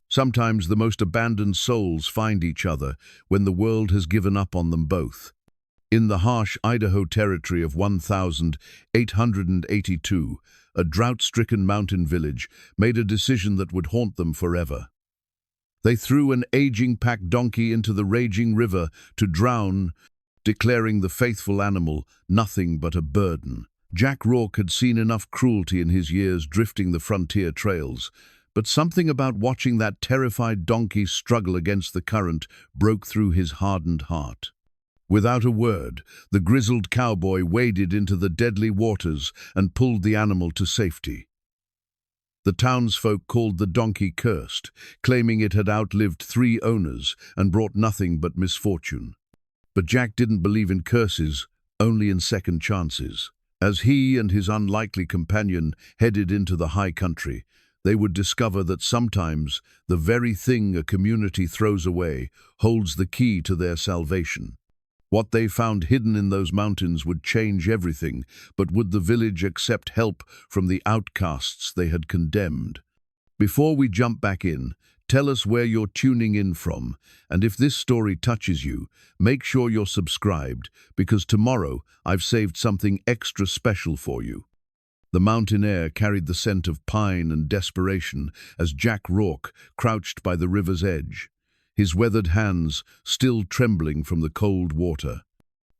Sometimes the most abandoned souls find each other when the world has given up on them both. In the harsh Idaho territory of 1882, a drought-stricken mountain village made a decision that would haunt them forever. They threw an aging pack donkey into the raging river to drown, declaring the faithful animal nothing but a burden. Jack Rourke had seen enough cruelty in his years drifting the frontier trails, but something about watching that terrified donkey struggle against the current broke through his hardened heart. Without a word, the grizzled cowboy waded into the deadly waters and pulled the animal to safety. The townsfolk called the donkey cursed, claiming it had outlived 3 owners and brought nothing but misfortune. But Jack didn't believe in curses, only in second chances. As he and his unlikely companion headed into the high country, they would discover that sometimes the very thing a community throws away holds the key to their salvation. What they found hidden in those mountains would change everything, but would the village accept help from the outcasts they had condemned? Before we jump back in, tell us where you're tuning in from, and if this story touches you, make sure you're subscribed, because tomorrow I've saved something extra special for you. The mountain air carried the scent of pine and desperation as Jack Rourke crouched by the river's edge, his weathered hands still trembling from the cold water.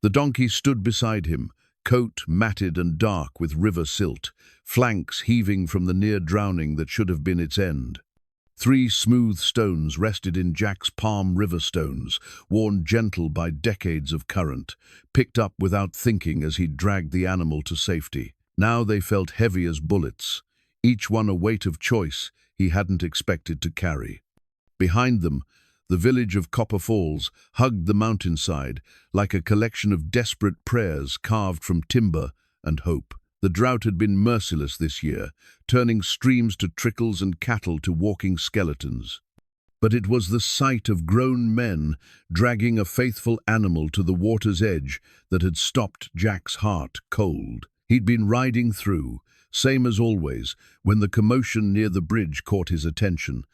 The donkey stood beside him, coat matted and dark with river silt, flanks heaving from the near drowning that should have been its end. 3 smooth stones rested in Jack's palm, river stones, worn gentle by decades of current, picked up without thinking as he dragged the animal to safety. Now they felt heavy as bullets, each one a weight of choice he hadn't expected to carry. Behind them, the village of Copper Falls hugged the mountainside like a collection of desperate prayers carved from timber and hope. The drought had been merciless this year, turning streams to trickles and cattle to walking skeletons. But it was the sight of grown men dragging a faithful animal to the water's edge that had stopped Jack's heart cold. He'd been riding through, same as always, when the commotion near the bridge caught his attention.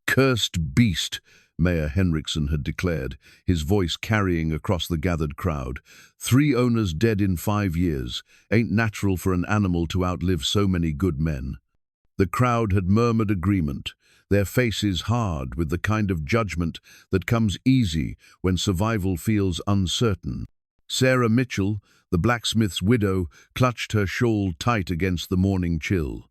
"Cursed beast," Mayor Henriksen had declared, his voice carrying across the gathered crowd. 3 owners dead in 5 years. Ain't natural for an animal to outlive so many good men. The crowd had murmured agreement, their faces hard with the kind of judgment that comes easy when survival feels uncertain. Sarah Mitchell, the blacksmith's widow, clutched her shawl tight against the morning chill.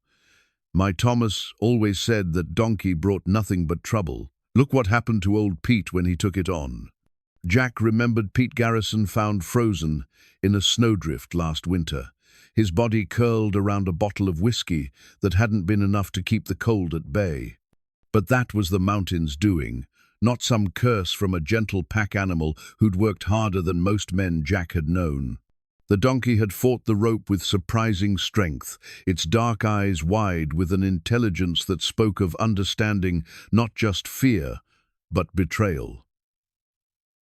"My Thomas always said that donkey brought nothing but trouble. Look what happened to old Pete when he took it on." Jack remembered Pete Garrison found frozen in a snowdrift last winter, his body curled around a bottle of whiskey that hadn't been enough to keep the cold at bay. But that was the mountain's doing, not some curse from a gentle pack animal who'd worked harder than most men Jack had known. The donkey had fought the rope with surprising strength, its dark eyes wide with an intelligence that spoke of understanding not just fear, but betrayal.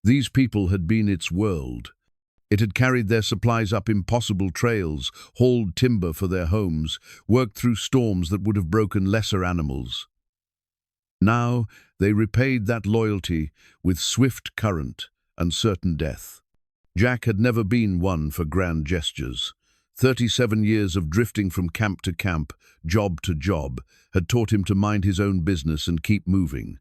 These people had been its world. It had carried their supplies up impossible trails, hauled timber for their homes, worked through storms that would have broken lesser animals. Now they repaid that loyalty with swift current and certain death. Jack had never been one for grand gestures. 37 years of drifting from camp to camp, job to job, had taught him to mind his own business and keep moving.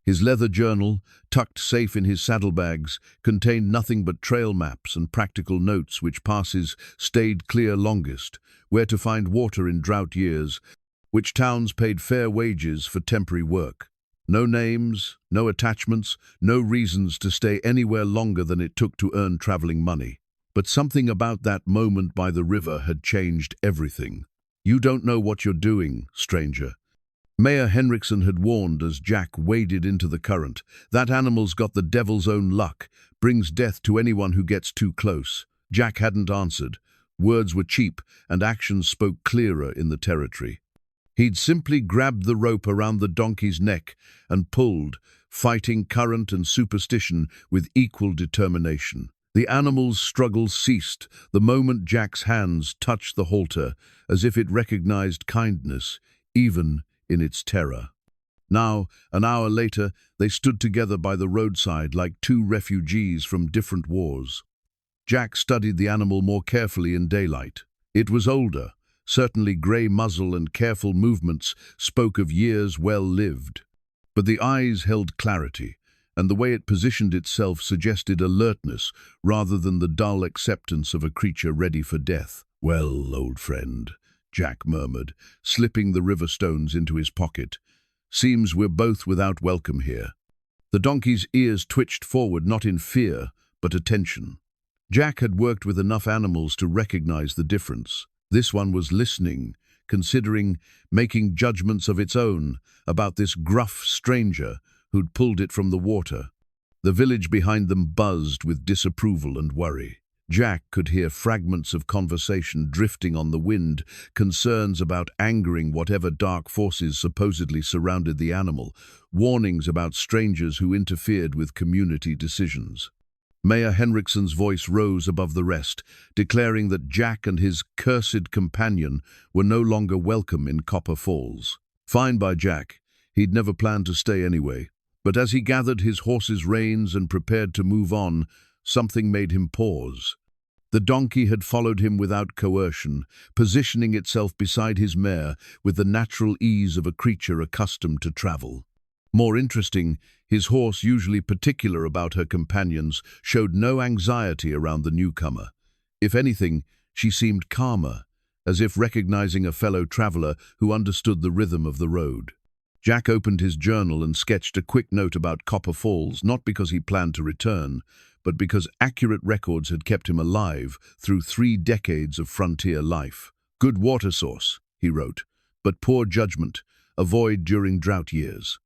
His leather journal, tucked safe in his saddlebags, contained nothing but trail maps and practical notes which passes stayed clear longest, where to find water in drought years, which towns paid fair wages for temporary work. No names, no attachments, no reasons to stay anywhere longer than it took to earn traveling money. But something about that moment by the river had changed everything. "You don't know what you're doing, stranger." Mayor Henriksen had warned as Jack waded into the current. "That animal's got the devil's own luck, brings death to anyone who gets too close." Jack hadn't answered. Words were cheap, and actions spoke clearer in the territory. He'd simply grabbed the rope around the donkey's neck and pulled, fighting current and superstition with equal determination. The animal's struggles ceased the moment Jack's hands touched the halter, as if it recognized kindness, even in its terror. Now, an hour later, they stood together by the roadside like two refugees from different wars. Jack studied the animal more carefully in daylight. It was older. Certainly grey muzzle and careful movements spoke of years well lived. But the eyes held clarity, and the way it positioned itself suggested alertness rather than the dull acceptance of a creature ready for death. "Well, old friend," Jack murmured, slipping the river stones into his pocket. "Seems we're both without welcome here." The donkey's ears twitched forward, not in fear, but attention. Jack had worked with enough animals to recognize the difference. This one was listening, considering, making judgments of its own about this gruff stranger who'd pulled it from the water. The village behind them buzzed with disapproval and worry. Jack could hear fragments of conversation drifting on the wind, concerns about angering whatever dark forces supposedly surrounded the animal, warnings about strangers who interfered with community decisions. Mayor Henriksen's voice rose above the rest, declaring that Jack and his cursed companion were no longer welcome in Copper Falls. Fine by Jack. He'd never planned to stay anyway. But as he gathered his horse's reins and prepared to move on, something made him pause. The donkey had followed him without coercion, positioning itself beside his mare with the natural ease of a creature accustomed to travel. More interesting, his horse, usually particular about her companions, showed no anxiety around the newcomer. If anything, she seemed calmer, as if recognizing a fellow traveler who understood the rhythm of the road. Jack opened his journal and sketched a quick note about Copper Falls, not because he planned to return, but because accurate records had kept him alive through 3 decades of frontier life. "Good water source," he wrote, "but poor judgment, avoid during drought years."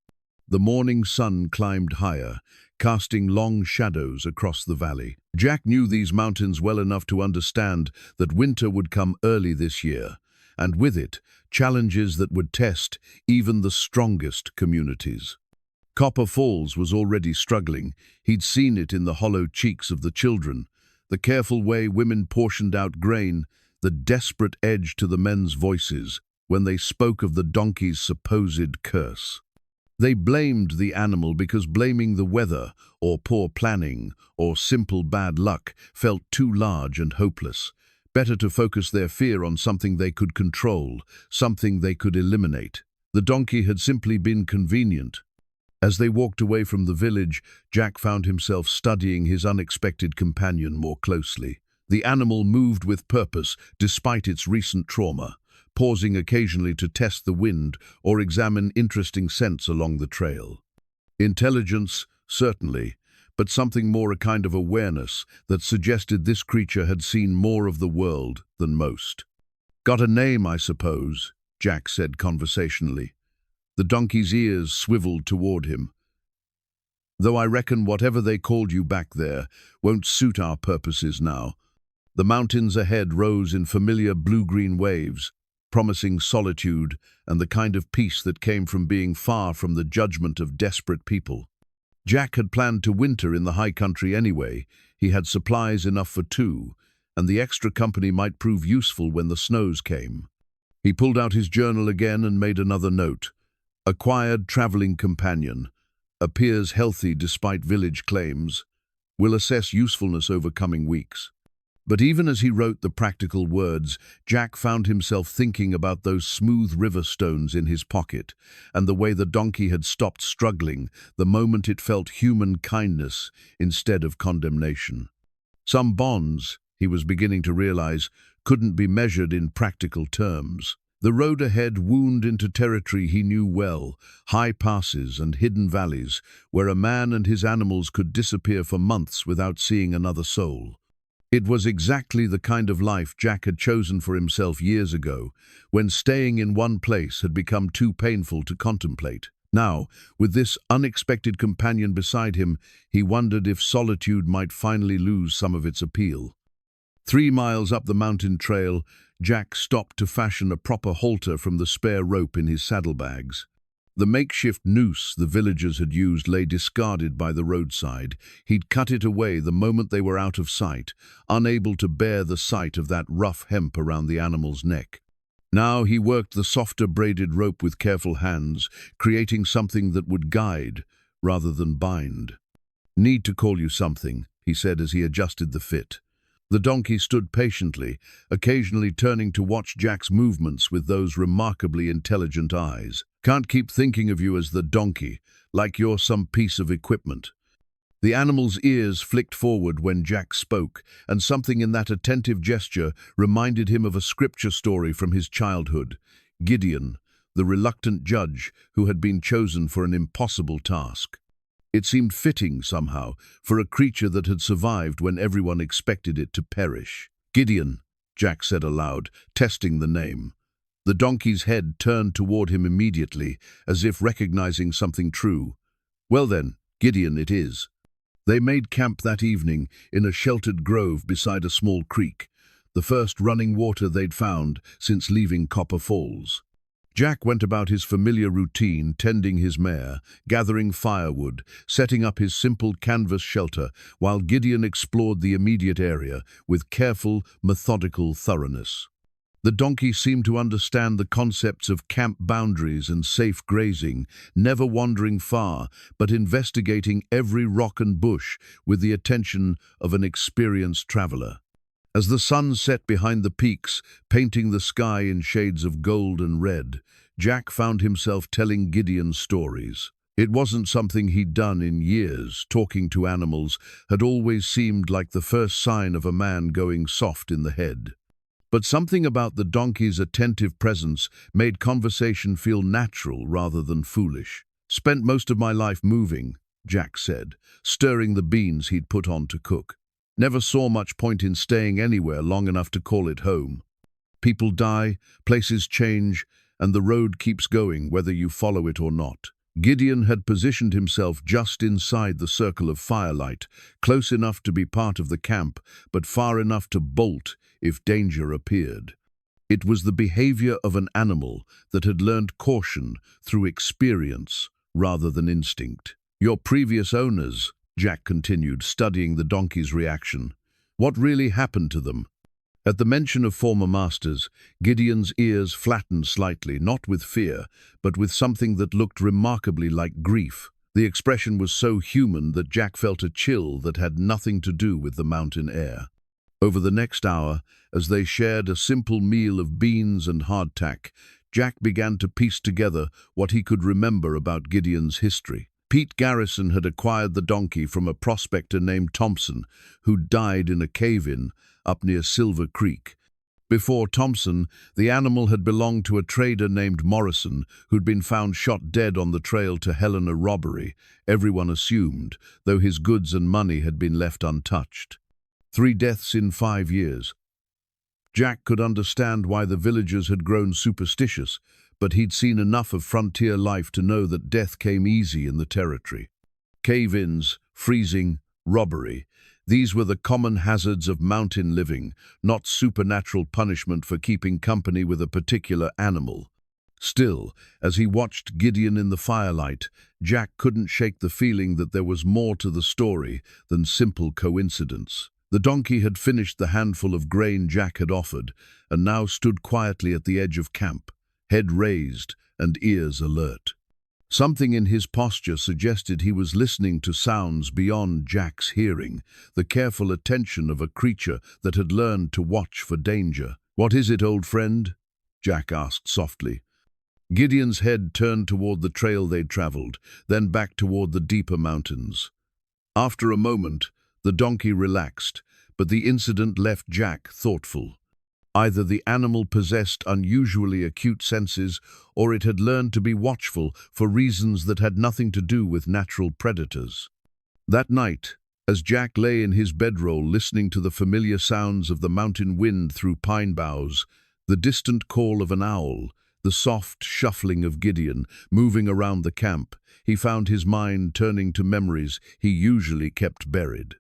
The morning sun climbed higher, casting long shadows across the valley. Jack knew these mountains well enough to understand that winter would come early this year, and with it, challenges that would test even the strongest communities. Copper Falls was already struggling. He'd seen it in the hollow cheeks of the children, the careful way women portioned out grain, the desperate edge to the men's voices when they spoke of the donkey's supposed curse. They blamed the animal because blaming the weather, or poor planning, or simple bad luck felt too large and hopeless. Better to focus their fear on something they could control, something they could eliminate. The donkey had simply been convenient. As they walked away from the village, Jack found himself studying his unexpected companion more closely. The animal moved with purpose despite its recent trauma, pausing occasionally to test the wind or examine interesting scents along the trail. Intelligence, certainly, but something more, a kind of awareness that suggested this creature had seen more of the world than most. "Got a name, I suppose," Jack said conversationally. The donkey's ears swiveled toward him. "Though I reckon whatever they called you back there won't suit our purposes now." The mountains ahead rose in familiar blue-green waves, promising solitude and the kind of peace that came from being far from the judgment of desperate people. Jack had planned to winter in the high country anyway. He had supplies enough for 2, and the extra company might prove useful when the snows came. He pulled out his journal again and made another note. "Acquired traveling companion. Appears healthy despite village claims. Will assess usefulness over coming weeks." But even as he wrote the practical words, Jack found himself thinking about those smooth river stones in his pocket, and the way the donkey had stopped struggling the moment it felt human kindness instead of condemnation. Some bonds, he was beginning to realize, couldn't be measured in practical terms. The road ahead wound into territory he knew well, high passes and hidden valleys, where a man and his animals could disappear for months without seeing another soul. It was exactly the kind of life Jack had chosen for himself years ago, when staying in one place had become too painful to contemplate. Now, with this unexpected companion beside him, he wondered if solitude might finally lose some of its appeal. 3 miles up the mountain trail, Jack stopped to fashion a proper halter from the spare rope in his saddlebags. The makeshift noose the villagers had used lay discarded by the roadside. He'd cut it away the moment they were out of sight, unable to bear the sight of that rough hemp around the animal's neck. Now he worked the softer braided rope with careful hands, creating something that would guide rather than bind. "Need to call you something," he said as he adjusted the fit. The donkey stood patiently, occasionally turning to watch Jack's movements with those remarkably intelligent eyes. "Can't keep thinking of you as the donkey, like you're some piece of equipment." The animal's ears flicked forward when Jack spoke, and something in that attentive gesture reminded him of a scripture story from his childhood. Gideon, the reluctant judge who had been chosen for an impossible task. It seemed fitting, somehow, for a creature that had survived when everyone expected it to perish. "Gideon," Jack said aloud, testing the name. The donkey's head turned toward him immediately, as if recognizing something true. "Well then, Gideon it is." They made camp that evening in a sheltered grove beside a small creek, the first running water they'd found since leaving Copper Falls. Jack went about his familiar routine, tending his mare, gathering firewood, setting up his simple canvas shelter, while Gideon explored the immediate area with careful, methodical thoroughness. The donkey seemed to understand the concepts of camp boundaries and safe grazing, never wandering far, but investigating every rock and bush with the attention of an experienced traveler. As the sun set behind the peaks, painting the sky in shades of gold and red, Jack found himself telling Gideon stories. It wasn't something he'd done in years. Talking to animals had always seemed like the first sign of a man going soft in the head. But something about the donkey's attentive presence made conversation feel natural rather than foolish. "Spent most of my life moving," Jack said, stirring the beans he'd put on to cook. "Never saw much point in staying anywhere long enough to call it home. People die, places change, and the road keeps going whether you follow it or not." Gideon had positioned himself just inside the circle of firelight, close enough to be part of the camp, but far enough to bolt if danger appeared. It was the behavior of an animal that had learned caution through experience rather than instinct. "Your previous owners," Jack continued, studying the donkey's reaction. "What really happened to them?" At the mention of former masters, Gideon's ears flattened slightly, not with fear, but with something that looked remarkably like grief. The expression was so human that Jack felt a chill that had nothing to do with the mountain air. Over the next hour, as they shared a simple meal of beans and hardtack, Jack began to piece together what he could remember about Gideon's history. Pete Garrison had acquired the donkey from a prospector named Thompson, who died in a cave-in up near Silver Creek. Before Thompson, the animal had belonged to a trader named Morrison, who'd been found shot dead on the trail to Helena robbery, everyone assumed, though his goods and money had been left untouched. 3 deaths in 5 years. Jack could understand why the villagers had grown superstitious, but he'd seen enough of frontier life to know that death came easy in the territory. Cave-ins, freezing, robbery. These were the common hazards of mountain living, not supernatural punishment for keeping company with a particular animal. Still, as he watched Gideon in the firelight, Jack couldn't shake the feeling that there was more to the story than simple coincidence. The donkey had finished the handful of grain Jack had offered, and now stood quietly at the edge of camp, head raised and ears alert. Something in his posture suggested he was listening to sounds beyond Jack's hearing, the careful attention of a creature that had learned to watch for danger. "What is it, old friend?" Jack asked softly. Gideon's head turned toward the trail they'd traveled, then back toward the deeper mountains. After a moment, the donkey relaxed, but the incident left Jack thoughtful. Either the animal possessed unusually acute senses, or it had learned to be watchful for reasons that had nothing to do with natural predators. That night, as Jack lay in his bedroll listening to the familiar sounds of the mountain wind through pine boughs, the distant call of an owl, the soft shuffling of Gideon moving around the camp, he found his mind turning to memories he usually kept buried.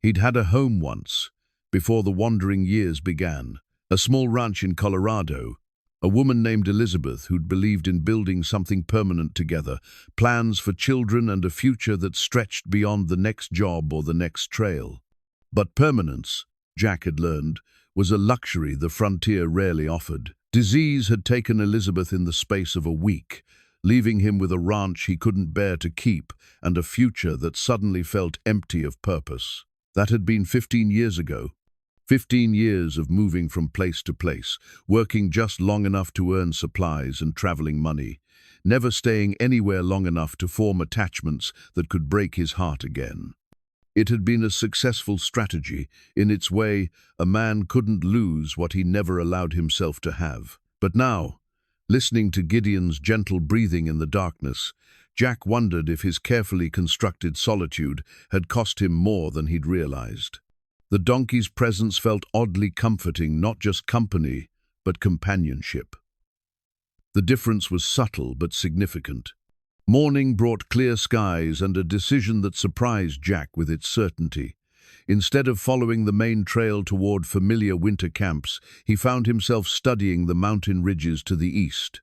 He'd had a home once, before the wandering years began. A small ranch in Colorado, a woman named Elizabeth who'd believed in building something permanent together, plans for children and a future that stretched beyond the next job or the next trail. But permanence, Jack had learned, was a luxury the frontier rarely offered. Disease had taken Elizabeth in the space of a week, leaving him with a ranch he couldn't bear to keep and a future that suddenly felt empty of purpose. That had been 15 years ago. 15 years of moving from place to place, working just long enough to earn supplies and traveling money, never staying anywhere long enough to form attachments that could break his heart again. It had been a successful strategy. In its way, a man couldn't lose what he never allowed himself to have. But now, listening to Gideon's gentle breathing in the darkness, Jack wondered if his carefully constructed solitude had cost him more than he'd realized. The donkey's presence felt oddly comforting, not just company, but companionship. The difference was subtle but significant. Morning brought clear skies and a decision that surprised Jack with its certainty. Instead of following the main trail toward familiar winter camps, he found himself studying the mountain ridges to the east.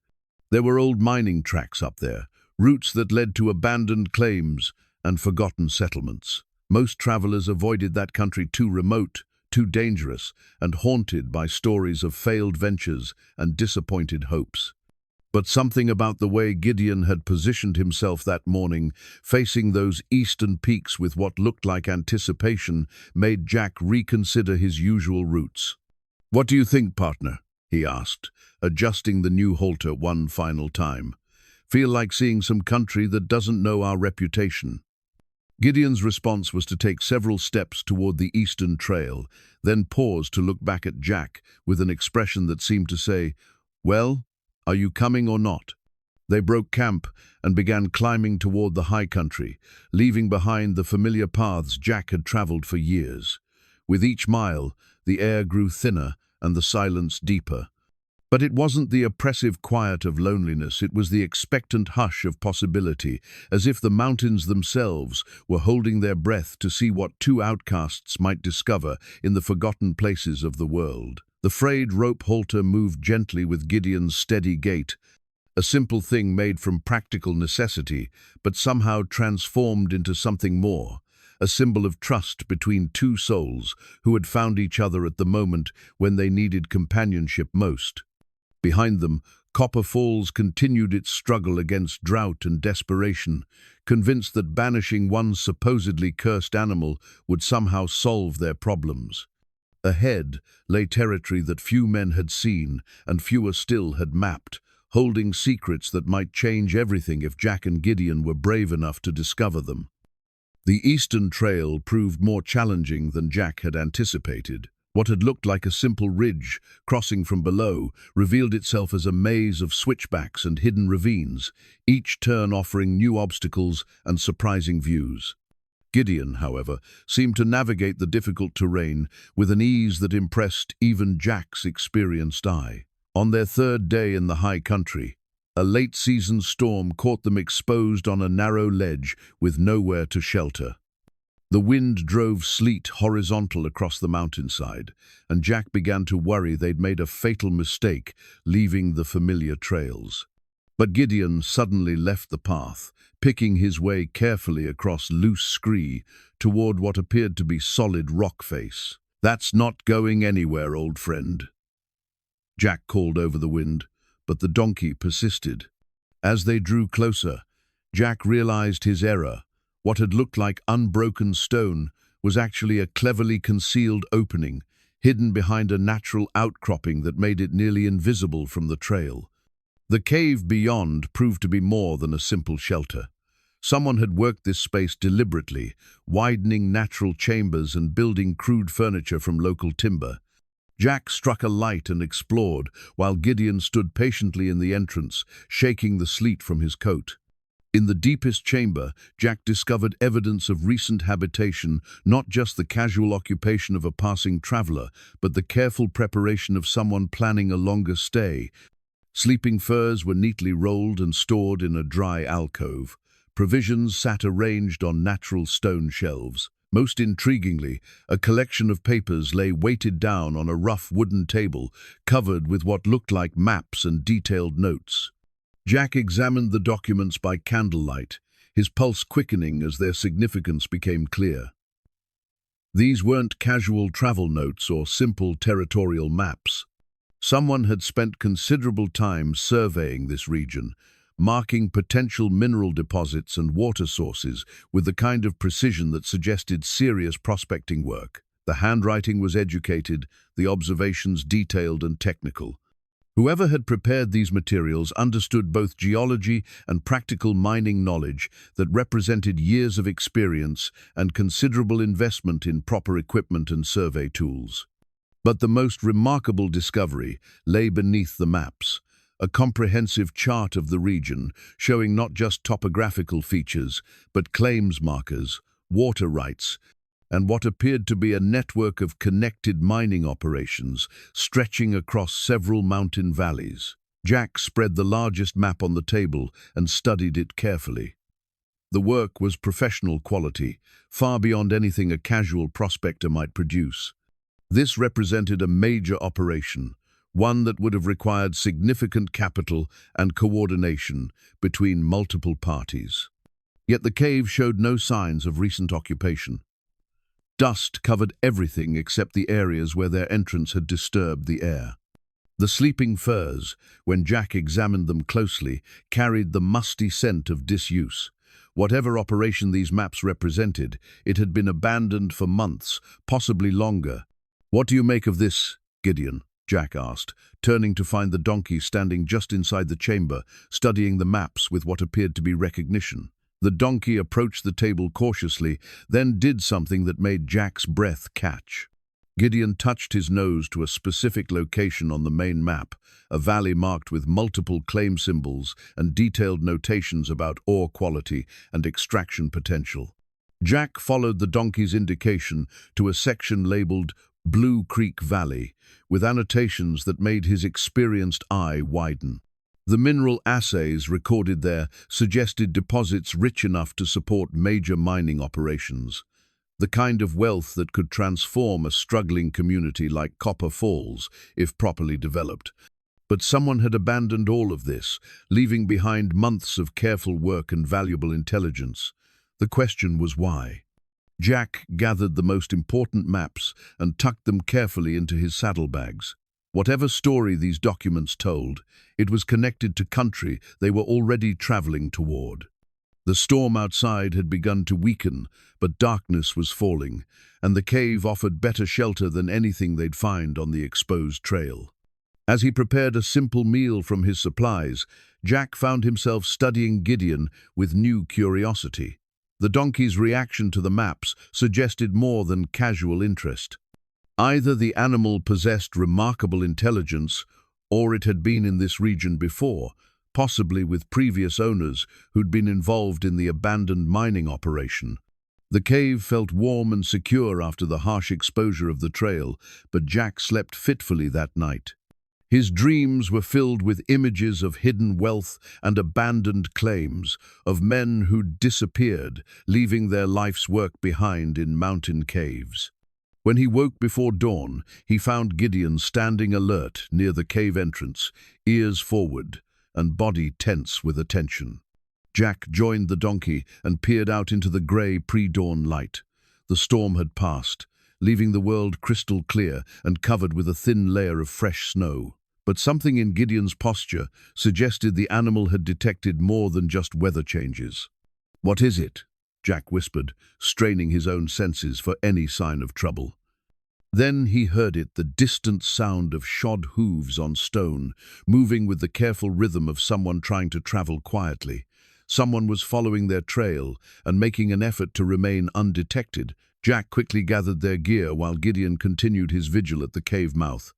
There were old mining tracks up there, routes that led to abandoned claims and forgotten settlements. Most travelers avoided that country too remote, too dangerous, and haunted by stories of failed ventures and disappointed hopes. But something about the way Gideon had positioned himself that morning, facing those eastern peaks with what looked like anticipation, made Jack reconsider his usual routes. "What do you think, partner?" he asked, adjusting the new halter one final time. "Feel like seeing some country that doesn't know our reputation?" Gideon's response was to take several steps toward the eastern trail, then pause to look back at Jack with an expression that seemed to say, "Well, are you coming or not?" They broke camp and began climbing toward the high country, leaving behind the familiar paths Jack had traveled for years. With each mile, the air grew thinner and the silence deeper. But it wasn't the oppressive quiet of loneliness, it was the expectant hush of possibility, as if the mountains themselves were holding their breath to see what two outcasts might discover in the forgotten places of the world. The frayed rope halter moved gently with Gideon's steady gait, a simple thing made from practical necessity, but somehow transformed into something more, a symbol of trust between two souls who had found each other at the moment when they needed companionship most. Behind them, Copper Falls continued its struggle against drought and desperation, convinced that banishing one supposedly cursed animal would somehow solve their problems. Ahead lay territory that few men had seen and fewer still had mapped, holding secrets that might change everything if Jack and Gideon were brave enough to discover them. The eastern trail proved more challenging than Jack had anticipated. What had looked like a simple ridge, crossing from below, revealed itself as a maze of switchbacks and hidden ravines, each turn offering new obstacles and surprising views. Gideon, however, seemed to navigate the difficult terrain with an ease that impressed even Jack's experienced eye. On their third day in the high country, a late-season storm caught them exposed on a narrow ledge with nowhere to shelter. The wind drove sleet horizontal across the mountainside, and Jack began to worry they'd made a fatal mistake, leaving the familiar trails. But Gideon suddenly left the path, picking his way carefully across loose scree toward what appeared to be solid rock face. "That's not going anywhere, old friend," Jack called over the wind, but the donkey persisted. As they drew closer, Jack realized his error. What had looked like unbroken stone was actually a cleverly concealed opening, hidden behind a natural outcropping that made it nearly invisible from the trail. The cave beyond proved to be more than a simple shelter. Someone had worked this space deliberately, widening natural chambers and building crude furniture from local timber. Jack struck a light and explored, while Gideon stood patiently in the entrance, shaking the sleet from his coat. In the deepest chamber, Jack discovered evidence of recent habitation, not just the casual occupation of a passing traveler, but the careful preparation of someone planning a longer stay. Sleeping furs were neatly rolled and stored in a dry alcove. Provisions sat arranged on natural stone shelves. Most intriguingly, a collection of papers lay weighted down on a rough wooden table, covered with what looked like maps and detailed notes. Jack examined the documents by candlelight, his pulse quickening as their significance became clear. These weren't casual travel notes or simple territorial maps. Someone had spent considerable time surveying this region, marking potential mineral deposits and water sources with the kind of precision that suggested serious prospecting work. The handwriting was educated, the observations detailed and technical. Whoever had prepared these materials understood both geology and practical mining knowledge that represented years of experience and considerable investment in proper equipment and survey tools. But the most remarkable discovery lay beneath the maps, a comprehensive chart of the region showing not just topographical features, but claims markers, water rights, and what appeared to be a network of connected mining operations stretching across several mountain valleys. Jack spread the largest map on the table and studied it carefully. The work was professional quality, far beyond anything a casual prospector might produce. This represented a major operation, one that would have required significant capital and coordination between multiple parties. Yet the cave showed no signs of recent occupation. Dust covered everything except the areas where their entrance had disturbed the air. The sleeping firs, when Jack examined them closely, carried the musty scent of disuse. Whatever operation these maps represented, it had been abandoned for months, possibly longer. "What do you make of this, Gideon?" Jack asked, turning to find the donkey standing just inside the chamber, studying the maps with what appeared to be recognition. The donkey approached the table cautiously, then did something that made Jack's breath catch. Gideon touched his nose to a specific location on the main map, a valley marked with multiple claim symbols and detailed notations about ore quality and extraction potential. Jack followed the donkey's indication to a section labeled Blue Creek Valley, with annotations that made his experienced eye widen. The mineral assays recorded there suggested deposits rich enough to support major mining operations, the kind of wealth that could transform a struggling community like Copper Falls if properly developed. But someone had abandoned all of this, leaving behind months of careful work and valuable intelligence. The question was why. Jack gathered the most important maps and tucked them carefully into his saddlebags. Whatever story these documents told, it was connected to country they were already traveling toward. The storm outside had begun to weaken, but darkness was falling, and the cave offered better shelter than anything they'd find on the exposed trail. As he prepared a simple meal from his supplies, Jack found himself studying Gideon with new curiosity. The donkey's reaction to the maps suggested more than casual interest. Either the animal possessed remarkable intelligence, or it had been in this region before, possibly with previous owners who'd been involved in the abandoned mining operation. The cave felt warm and secure after the harsh exposure of the trail, but Jack slept fitfully that night. His dreams were filled with images of hidden wealth and abandoned claims, of men who'd disappeared, leaving their life's work behind in mountain caves. When he woke before dawn, he found Gideon standing alert near the cave entrance, ears forward and body tense with attention. Jack joined the donkey and peered out into the grey pre-dawn light. The storm had passed, leaving the world crystal clear and covered with a thin layer of fresh snow. But something in Gideon's posture suggested the animal had detected more than just weather changes. "What is it?" Jack whispered, straining his own senses for any sign of trouble. Then he heard it, the distant sound of shod hooves on stone, moving with the careful rhythm of someone trying to travel quietly. Someone was following their trail and making an effort to remain undetected. Jack quickly gathered their gear while Gideon continued his vigil at the cave mouth.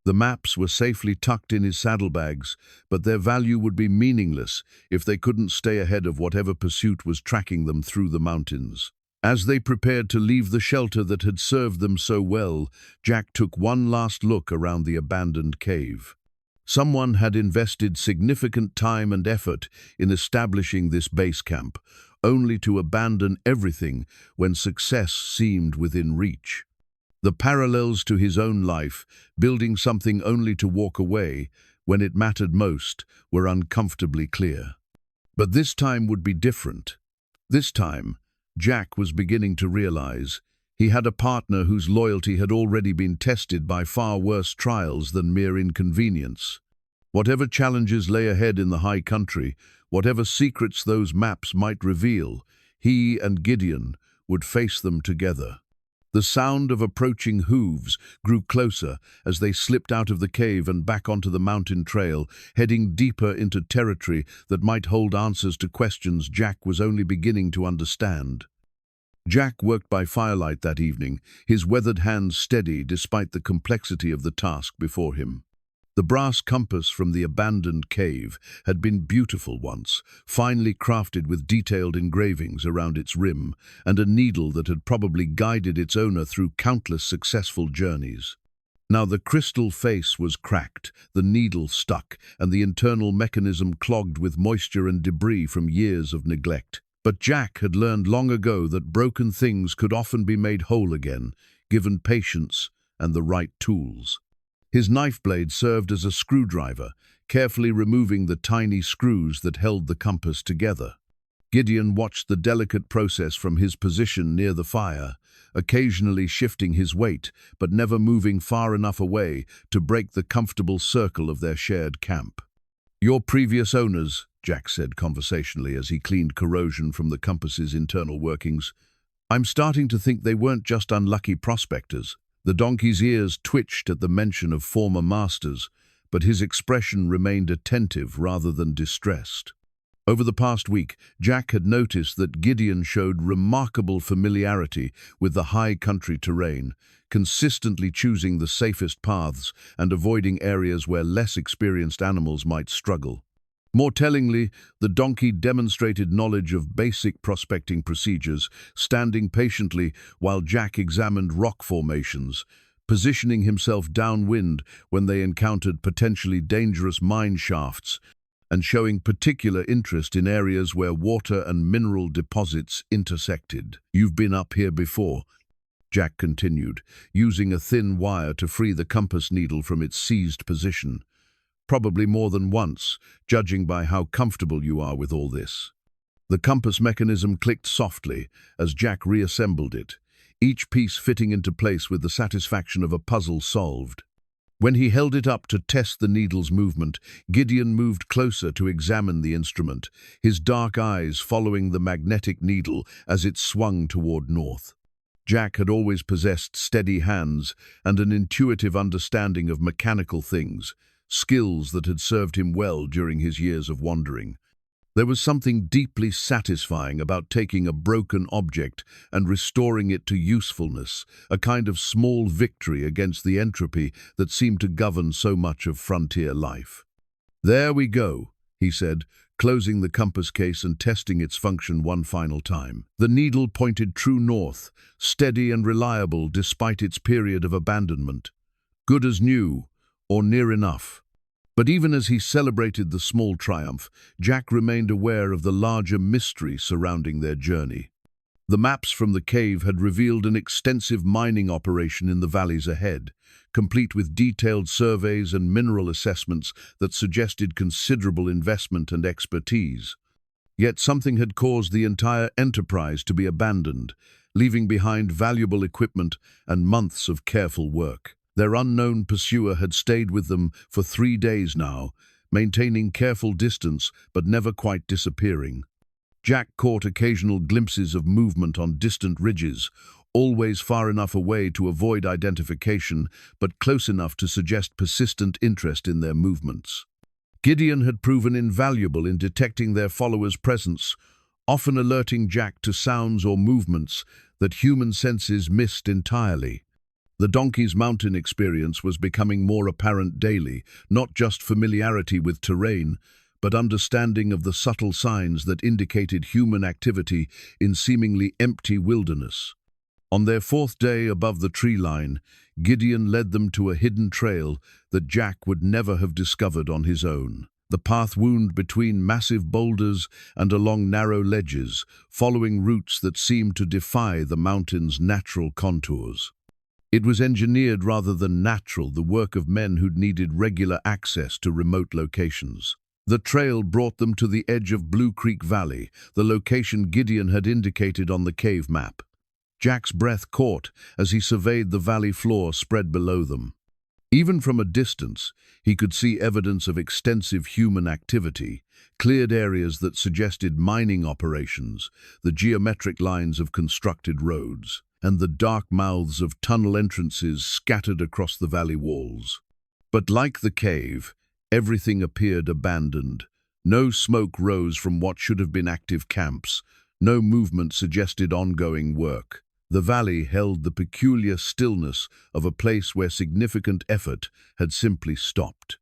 The maps were safely tucked in his saddlebags, but their value would be meaningless if they couldn't stay ahead of whatever pursuit was tracking them through the mountains. As they prepared to leave the shelter that had served them so well, Jack took one last look around the abandoned cave. Someone had invested significant time and effort in establishing this base camp, only to abandon everything when success seemed within reach. The parallels to his own life, building something only to walk away when it mattered most, were uncomfortably clear. But this time would be different. This time, Jack was beginning to realize He had a partner whose loyalty had already been tested by far worse trials than mere inconvenience. Whatever challenges lay ahead in the high country, whatever secrets those maps might reveal, he and Gideon would face them together. The sound of approaching hooves grew closer as they slipped out of the cave and back onto the mountain trail, heading deeper into territory that might hold answers to questions Jack was only beginning to understand. Jack worked by firelight that evening, his weathered hands steady despite the complexity of the task before him. The brass compass from the abandoned cave had been beautiful once, finely crafted with detailed engravings around its rim, and a needle that had probably guided its owner through countless successful journeys. Now the crystal face was cracked, the needle stuck, and the internal mechanism clogged with moisture and debris from years of neglect. But Jack had learned long ago that broken things could often be made whole again, given patience and the right tools. His knife blade served as a screwdriver, carefully removing the tiny screws that held the compass together. Gideon watched the delicate process from his position near the fire, occasionally shifting his weight, but never moving far enough away to break the comfortable circle of their shared camp. "Your previous owners," Jack said conversationally as he cleaned corrosion from the compass's internal workings. "I'm starting to think they weren't just unlucky prospectors." The donkey's ears twitched at the mention of former masters, but his expression remained attentive rather than distressed. Over the past week, Jack had noticed that Gideon showed remarkable familiarity with the high country terrain, consistently choosing the safest paths and avoiding areas where less experienced animals might struggle. More tellingly, the donkey demonstrated knowledge of basic prospecting procedures, standing patiently while Jack examined rock formations, positioning himself downwind when they encountered potentially dangerous mine shafts, and showing particular interest in areas where water and mineral deposits intersected. "You've been up here before," Jack continued, using a thin wire to free the compass needle from its seized position. "Probably more than once, judging by how comfortable you are with all this." The compass mechanism clicked softly as Jack reassembled it, each piece fitting into place with the satisfaction of a puzzle solved. When he held it up to test the needle's movement, Gideon moved closer to examine the instrument, his dark eyes following the magnetic needle as it swung toward north. Jack had always possessed steady hands and an intuitive understanding of mechanical things, skills that had served him well during his years of wandering. There was something deeply satisfying about taking a broken object and restoring it to usefulness, a kind of small victory against the entropy that seemed to govern so much of frontier life. "There we go," he said, closing the compass case and testing its function one final time. The needle pointed true north, steady and reliable despite its period of abandonment. Good as new, or near enough. But even as he celebrated the small triumph, Jack remained aware of the larger mystery surrounding their journey. The maps from the cave had revealed an extensive mining operation in the valleys ahead, complete with detailed surveys and mineral assessments that suggested considerable investment and expertise. Yet something had caused the entire enterprise to be abandoned, leaving behind valuable equipment and months of careful work. Their unknown pursuer had stayed with them for 3 days now, maintaining careful distance but never quite disappearing. Jack caught occasional glimpses of movement on distant ridges, always far enough away to avoid identification, but close enough to suggest persistent interest in their movements. Gideon had proven invaluable in detecting their followers' presence, often alerting Jack to sounds or movements that human senses missed entirely. The donkey's mountain experience was becoming more apparent daily, not just familiarity with terrain, but understanding of the subtle signs that indicated human activity in seemingly empty wilderness. On their 4th day above the tree line, Gideon led them to a hidden trail that Jack would never have discovered on his own. The path wound between massive boulders and along narrow ledges, following routes that seemed to defy the mountain's natural contours. It was engineered rather than natural, the work of men who'd needed regular access to remote locations. The trail brought them to the edge of Blue Creek Valley, the location Gideon had indicated on the cave map. Jack's breath caught as he surveyed the valley floor spread below them. Even from a distance, he could see evidence of extensive human activity, cleared areas that suggested mining operations, the geometric lines of constructed roads, and the dark mouths of tunnel entrances scattered across the valley walls. But like the cave, everything appeared abandoned. No smoke rose from what should have been active camps. No movement suggested ongoing work. The valley held the peculiar stillness of a place where significant effort had simply stopped.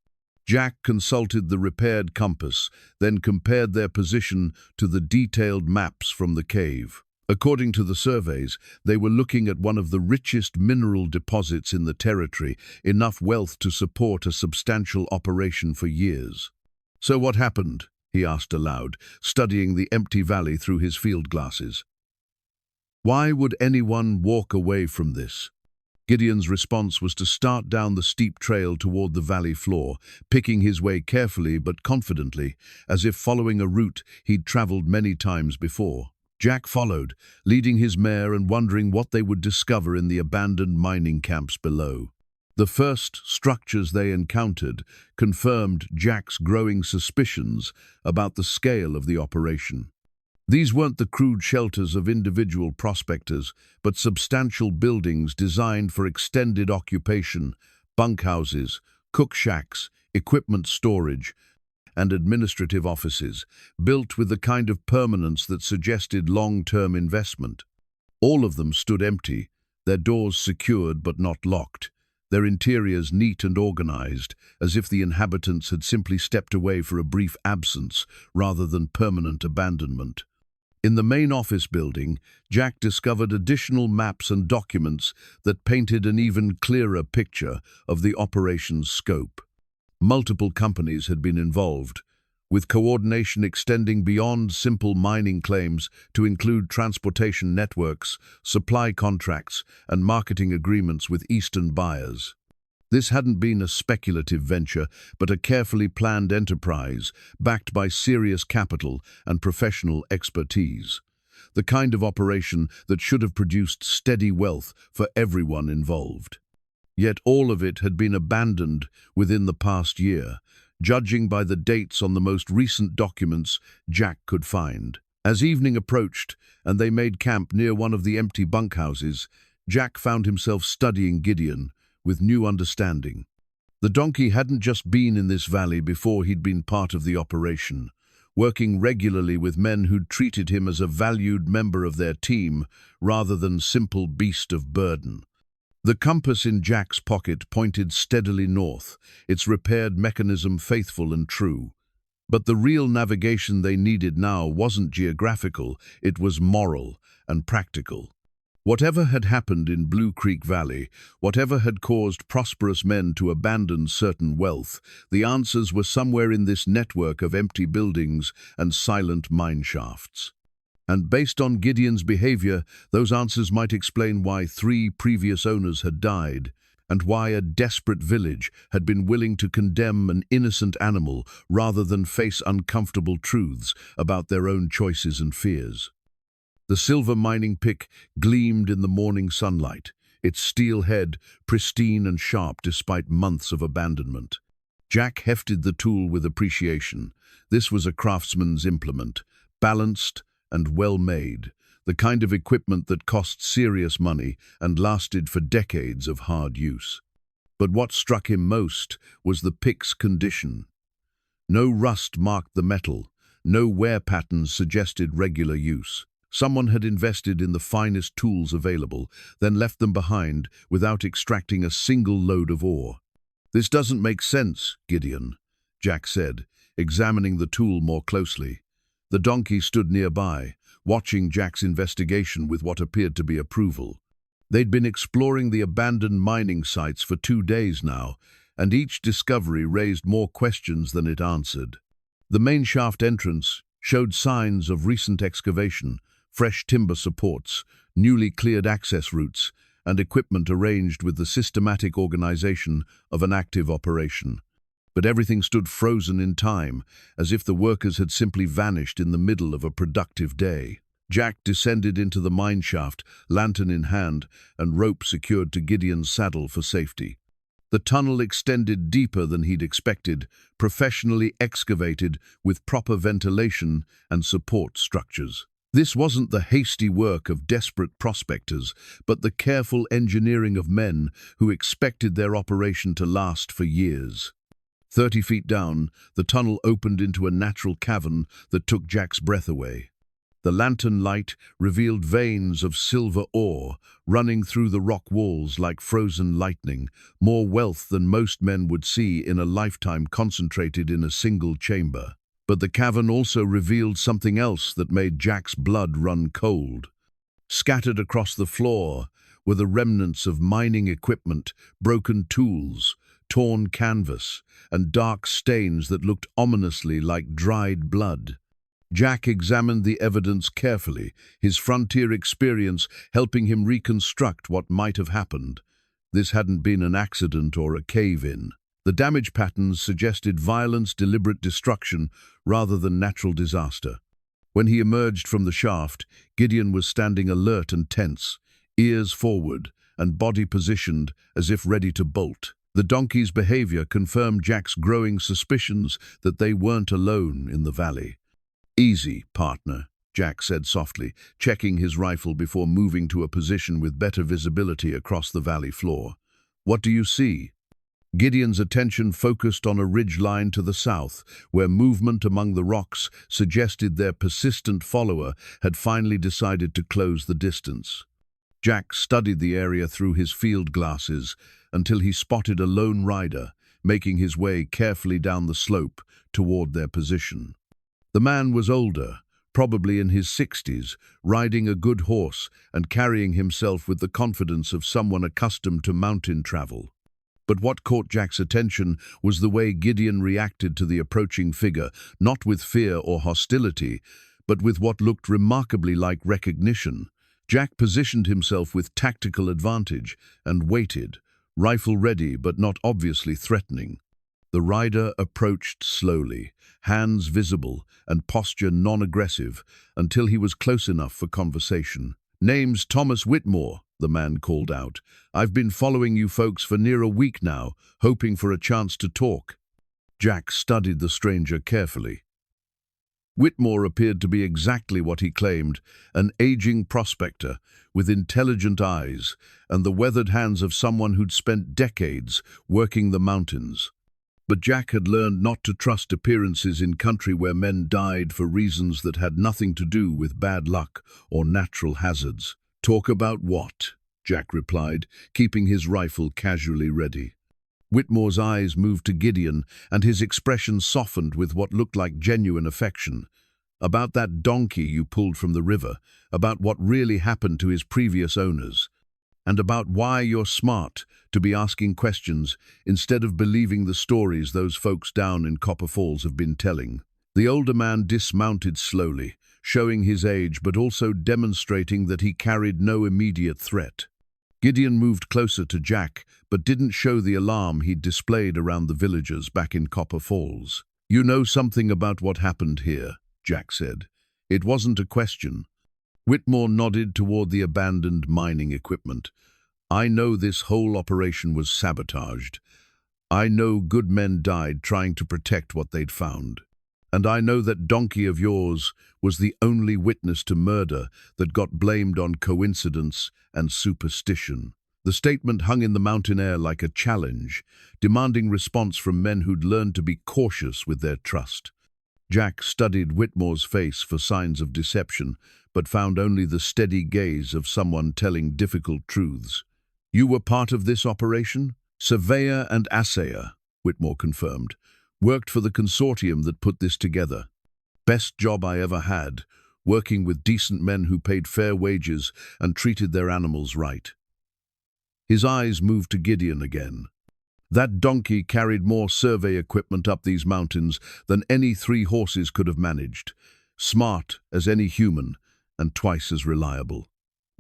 Jack consulted the repaired compass, then compared their position to the detailed maps from the cave. According to the surveys, they were looking at one of the richest mineral deposits in the territory, enough wealth to support a substantial operation for years. "So what happened?" he asked aloud, studying the empty valley through his field glasses. "Why would anyone walk away from this?" Gideon's response was to start down the steep trail toward the valley floor, picking his way carefully but confidently, as if following a route he'd traveled many times before. Jack followed, leading his mare and wondering what they would discover in the abandoned mining camps below. The first structures they encountered confirmed Jack's growing suspicions about the scale of the operation. These weren't the crude shelters of individual prospectors, but substantial buildings designed for extended occupation, bunkhouses, cook shacks, equipment storage, and administrative offices, built with the kind of permanence that suggested long-term investment. All of them stood empty, their doors secured but not locked, their interiors neat and organized, as if the inhabitants had simply stepped away for a brief absence rather than permanent abandonment. In the main office building, Jack discovered additional maps and documents that painted an even clearer picture of the operation's scope. Multiple companies had been involved, with coordination extending beyond simple mining claims to include transportation networks, supply contracts, and marketing agreements with Eastern buyers. This hadn't been a speculative venture, but a carefully planned enterprise, backed by serious capital and professional expertise. The kind of operation that should have produced steady wealth for everyone involved. Yet all of it had been abandoned within the past year, judging by the dates on the most recent documents Jack could find. As evening approached and they made camp near one of the empty bunkhouses, Jack found himself studying Gideon with new understanding. The donkey hadn't just been in this valley before he'd been part of the operation, working regularly with men who'd treated him as a valued member of their team rather than simple beast of burden. The compass in Jack's pocket pointed steadily north, its repaired mechanism faithful and true. But the real navigation they needed now wasn't geographical, it was moral and practical. Whatever had happened in Blue Creek Valley, whatever had caused prosperous men to abandon certain wealth, the answers were somewhere in this network of empty buildings and silent mine shafts. And based on Gideon's behavior, those answers might explain why 3 previous owners had died, and why a desperate village had been willing to condemn an innocent animal rather than face uncomfortable truths about their own choices and fears. The silver mining pick gleamed in the morning sunlight, its steel head pristine and sharp despite months of abandonment. Jack hefted the tool with appreciation. This was a craftsman's implement, balanced and well-made, the kind of equipment that cost serious money and lasted for decades of hard use. But what struck him most was the pick's condition. No rust marked the metal, no wear patterns suggested regular use. Someone had invested in the finest tools available, then left them behind without extracting a single load of ore. "This doesn't make sense, Gideon," Jack said, examining the tool more closely. The donkey stood nearby, watching Jack's investigation with what appeared to be approval. They'd been exploring the abandoned mining sites for 2 days now, and each discovery raised more questions than it answered. The main shaft entrance showed signs of recent excavation, fresh timber supports, newly cleared access routes, and equipment arranged with the systematic organization of an active operation. But everything stood frozen in time, as if the workers had simply vanished in the middle of a productive day. Jack descended into the mine shaft, lantern in hand, and rope secured to Gideon's saddle for safety. The tunnel extended deeper than he'd expected, professionally excavated with proper ventilation and support structures. This wasn't the hasty work of desperate prospectors, but the careful engineering of men who expected their operation to last for years. 30 feet down, the tunnel opened into a natural cavern that took Jack's breath away. The lantern light revealed veins of silver ore running through the rock walls like frozen lightning, more wealth than most men would see in a lifetime concentrated in a single chamber. But the cavern also revealed something else that made Jack's blood run cold. Scattered across the floor were the remnants of mining equipment, broken tools, torn canvas, and dark stains that looked ominously like dried blood. Jack examined the evidence carefully, his frontier experience helping him reconstruct what might have happened. This hadn't been an accident or a cave-in. The damage patterns suggested violence, deliberate destruction, rather than natural disaster. When he emerged from the shaft, Gideon was standing alert and tense, ears forward and body positioned as if ready to bolt. The donkey's behavior confirmed Jack's growing suspicions that they weren't alone in the valley. "Easy, partner," Jack said softly, checking his rifle before moving to a position with better visibility across the valley floor. "What do you see?" Gideon's attention focused on a ridgeline to the south, where movement among the rocks suggested their persistent follower had finally decided to close the distance. Jack studied the area through his field glasses until he spotted a lone rider, making his way carefully down the slope toward their position. The man was older, probably in his 60s, riding a good horse and carrying himself with the confidence of someone accustomed to mountain travel. But what caught Jack's attention was the way Gideon reacted to the approaching figure, not with fear or hostility, but with what looked remarkably like recognition. Jack positioned himself with tactical advantage and waited, rifle ready but not obviously threatening. The rider approached slowly, hands visible and posture non-aggressive, until he was close enough for conversation. "Name's Thomas Whitmore," the man called out. "I've been following you folks for near a week now, hoping for a chance to talk." Jack studied the stranger carefully. Whitmore appeared to be exactly what he claimed, an aging prospector with intelligent eyes and the weathered hands of someone who'd spent decades working the mountains. But Jack had learned not to trust appearances in country where men died for reasons that had nothing to do with bad luck or natural hazards. "Talk about what?" Jack replied, keeping his rifle casually ready. Whitmore's eyes moved to Gideon, and his expression softened with what looked like genuine affection. "About that donkey you pulled from the river, about what really happened to his previous owners, and about why you're smart to be asking questions instead of believing the stories those folks down in Copper Falls have been telling." The older man dismounted slowly, showing his age but also demonstrating that he carried no immediate threat. Gideon moved closer to Jack, but didn't show the alarm he'd displayed around the villagers back in Copper Falls. "You know something about what happened here," Jack said. It wasn't a question. Whitmore nodded toward the abandoned mining equipment. "I know this whole operation was sabotaged. I know good men died trying to protect what they'd found. And I know that donkey of yours was the only witness to murder that got blamed on coincidence and superstition." The statement hung in the mountain air like a challenge, demanding response from men who'd learned to be cautious with their trust. Jack studied Whitmore's face for signs of deception, but found only the steady gaze of someone telling difficult truths. "You were part of this operation?" "Surveyor and assayer," Whitmore confirmed. "Worked for the consortium that put this together. Best job I ever had, working with decent men who paid fair wages and treated their animals right." His eyes moved to Gideon again. "That donkey carried more survey equipment up these mountains than any 3 horses could have managed. Smart as any human, and twice as reliable."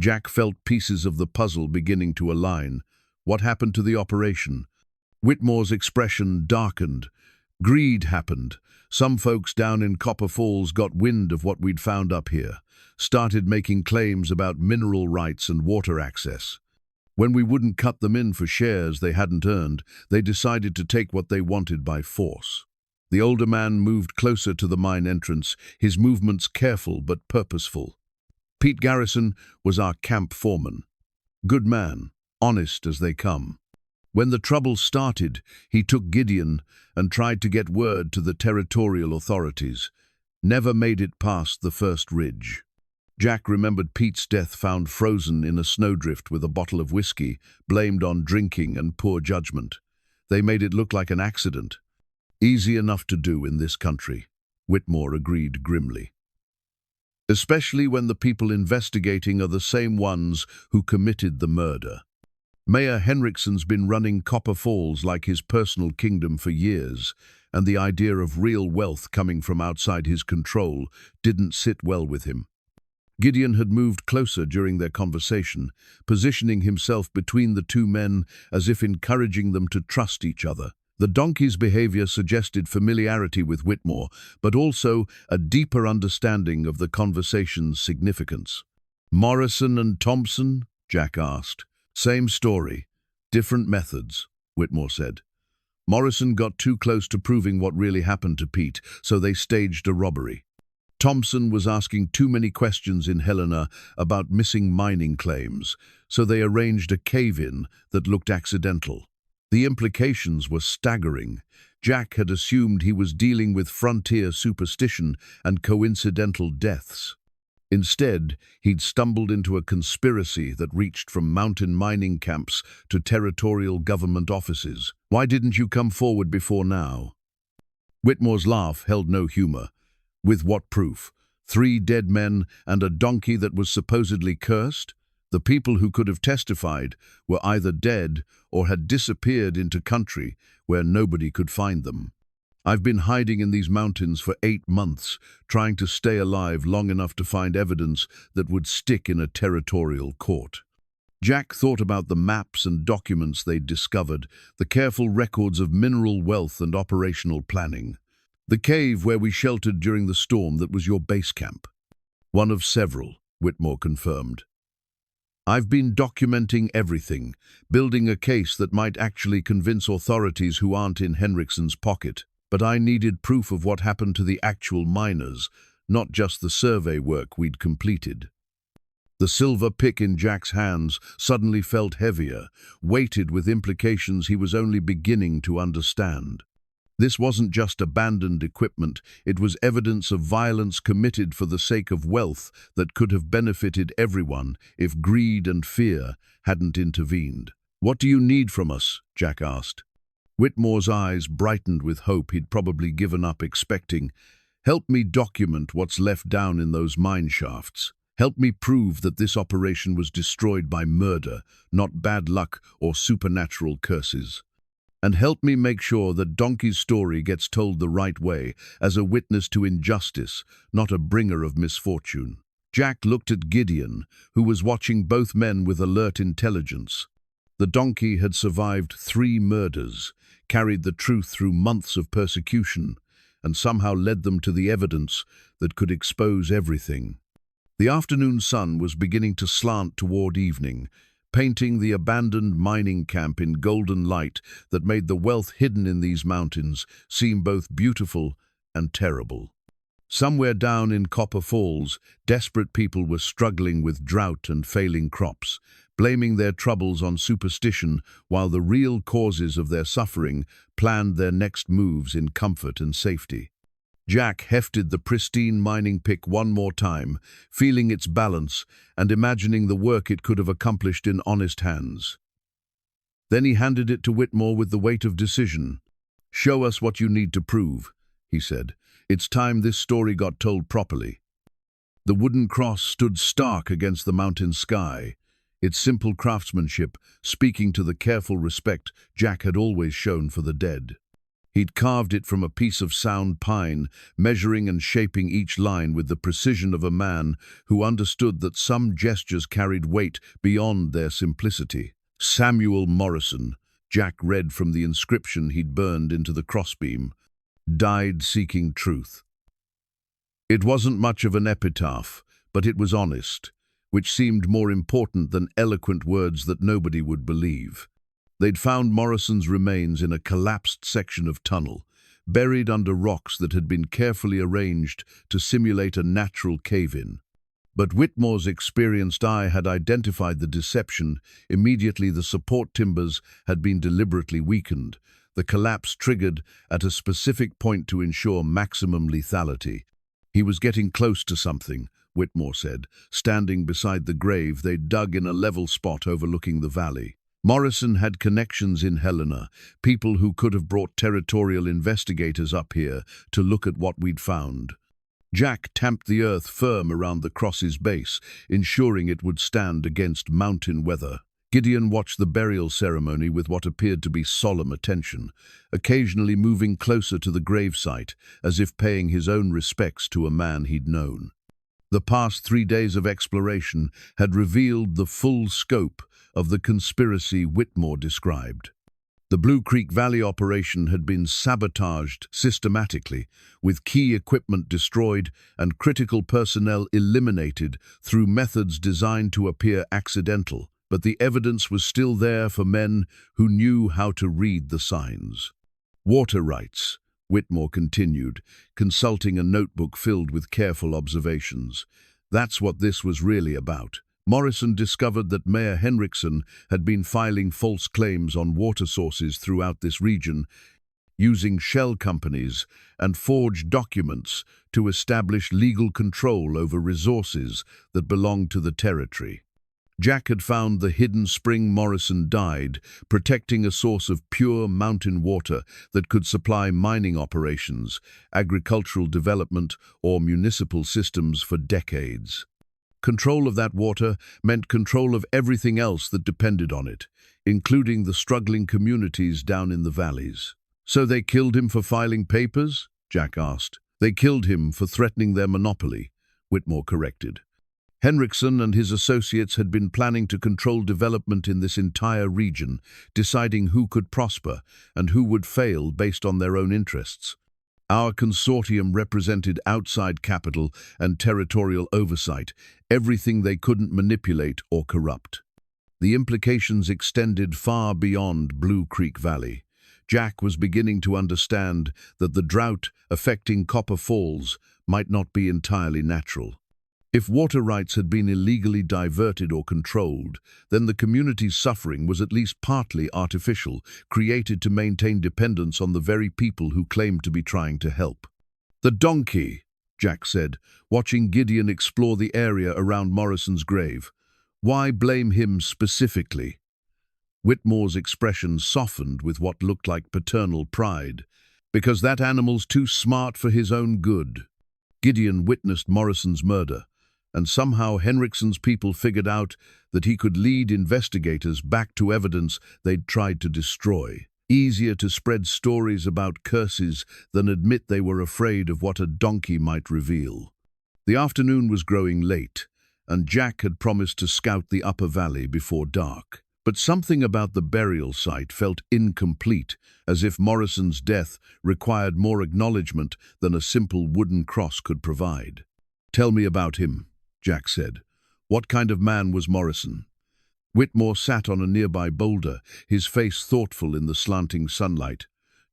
Jack felt pieces of the puzzle beginning to align. What happened to the operation? Whitmore's expression darkened. "Greed happened. Some folks down in Copper Falls got wind of what we'd found up here, started making claims about mineral rights and water access. When we wouldn't cut them in for shares they hadn't earned, they decided to take what they wanted by force. The older man moved closer to the mine entrance, his movements careful but purposeful. Pete Garrison was our camp foreman. Good man, honest as they come. When the trouble started, he took Gideon and tried to get word to the territorial authorities. Never made it past the first ridge. Jack remembered Pete's death found frozen in a snowdrift with a bottle of whiskey, blamed on drinking and poor judgment. They made it look like an accident. Easy enough to do in this country, Whitmore agreed grimly. Especially when the people investigating are the same ones who committed the murder. Mayor Henrikson's been running Copper Falls like his personal kingdom for years, and the idea of real wealth coming from outside his control didn't sit well with him. Gideon had moved closer during their conversation, positioning himself between the two men as if encouraging them to trust each other. The donkey's behavior suggested familiarity with Whitmore, but also a deeper understanding of the conversation's significance. "Morrison and Thompson?" Jack asked. "Same story, different methods," Whitmore said. "Morrison got too close to proving what really happened to Pete, so they staged a robbery. Thompson was asking too many questions in Helena about missing mining claims, so they arranged a cave-in that looked accidental. The implications were staggering. Jack had assumed he was dealing with frontier superstition and coincidental deaths. Instead, he'd stumbled into a conspiracy that reached from mountain mining camps to territorial government offices. "Why didn't you come forward before now?" Whitmore's laugh held no humor. "With what proof? 3 dead men and a donkey that was supposedly cursed? The people who could have testified were either dead or had disappeared into country where nobody could find them. I've been hiding in these mountains for 8 months, trying to stay alive long enough to find evidence that would stick in a territorial court." Jack thought about the maps and documents they'd discovered, the careful records of mineral wealth and operational planning. "The cave where we sheltered during the storm that was your base camp." "One of several," Whitmore confirmed. "I've been documenting everything, building a case that might actually convince authorities who aren't in Henrikson's pocket. But I needed proof of what happened to the actual miners, not just the survey work we'd completed." The silver pick in Jack's hands suddenly felt heavier, weighted with implications he was only beginning to understand. This wasn't just abandoned equipment, it was evidence of violence committed for the sake of wealth that could have benefited everyone if greed and fear hadn't intervened. "What do you need from us?" Jack asked. Whitmore's eyes brightened with hope he'd probably given up expecting. "Help me document what's left down in those mine shafts. Help me prove that this operation was destroyed by murder, not bad luck or supernatural curses. And help me make sure that Donkey's story gets told the right way, as a witness to injustice, not a bringer of misfortune." Jack looked at Gideon, who was watching both men with alert intelligence. The donkey had survived 3 murders, carried the truth through months of persecution, and somehow led them to the evidence that could expose everything. The afternoon sun was beginning to slant toward evening, painting the abandoned mining camp in golden light that made the wealth hidden in these mountains seem both beautiful and terrible. Somewhere down in Copper Falls, desperate people were struggling with drought and failing crops, blaming their troubles on superstition while the real causes of their suffering planned their next moves in comfort and safety. Jack hefted the pristine mining pick one more time, feeling its balance and imagining the work it could have accomplished in honest hands. Then he handed it to Whitmore with the weight of decision. "Show us what you need to prove," he said. "It's time this story got told properly." The wooden cross stood stark against the mountain sky, its simple craftsmanship speaking to the careful respect Jack had always shown for the dead. He'd carved it from a piece of sound pine, measuring and shaping each line with the precision of a man who understood that some gestures carried weight beyond their simplicity. "Samuel Morrison," Jack read from the inscription he'd burned into the crossbeam. died seeking truth. It wasn't much of an epitaph, but it was honest, which seemed more important than eloquent words that nobody would believe. They'd found Morrison's remains in a collapsed section of tunnel, buried under rocks that had been carefully arranged to simulate a natural cave-in. But Whitmore's experienced eye had identified the deception. Immediately the support timbers had been deliberately weakened, the collapse triggered at a specific point to ensure maximum lethality. He was getting close to something, Whitmore said, standing beside the grave they'd dug in a level spot overlooking the valley. Morrison had connections in Helena, people who could have brought territorial investigators up here to look at what we'd found. Jack tamped the earth firm around the cross's base, ensuring it would stand against mountain weather. Gideon watched the burial ceremony with what appeared to be solemn attention, occasionally moving closer to the gravesite, as if paying his own respects to a man he'd known. The past 3 days of exploration had revealed the full scope of the conspiracy Whitmore described. The Blue Creek Valley operation had been sabotaged systematically, with key equipment destroyed and critical personnel eliminated through methods designed to appear accidental. But the evidence was still there for men who knew how to read the signs. Water rights, Whitmore continued, consulting a notebook filled with careful observations. That's what this was really about. Morrison discovered that Mayor Henriksen had been filing false claims on water sources throughout this region, using shell companies and forged documents to establish legal control over resources that belonged to the territory. Jack had found the hidden spring Morrison died, protecting a source of pure mountain water that could supply mining operations, agricultural development, or municipal systems for decades. Control of that water meant control of everything else that depended on it, including the struggling communities down in the valleys. "So they killed him for filing papers?" Jack asked. "They killed him for threatening their monopoly," Whitmore corrected. Henriksen and his associates had been planning to control development in this entire region, deciding who could prosper and who would fail based on their own interests. Our consortium represented outside capital and territorial oversight, everything they couldn't manipulate or corrupt. The implications extended far beyond Blue Creek Valley. Jack was beginning to understand that the drought affecting Copper Falls might not be entirely natural. If water rights had been illegally diverted or controlled, then the community's suffering was at least partly artificial, created to maintain dependence on the very people who claimed to be trying to help. "The donkey," Jack said, watching Gideon explore the area around Morrison's grave. "Why blame him specifically?" Whitmore's expression softened with what looked like paternal pride. "Because that animal's too smart for his own good." Gideon witnessed Morrison's murder, and somehow Henriksen's people figured out that he could lead investigators back to evidence they'd tried to destroy. Easier to spread stories about curses than admit they were afraid of what a donkey might reveal. The afternoon was growing late, and Jack had promised to scout the upper valley before dark. But something about the burial site felt incomplete, as if Morrison's death required more acknowledgement than a simple wooden cross could provide. "Tell me about him," Jack said. "What kind of man was Morrison?" Whitmore sat on a nearby boulder, his face thoughtful in the slanting sunlight.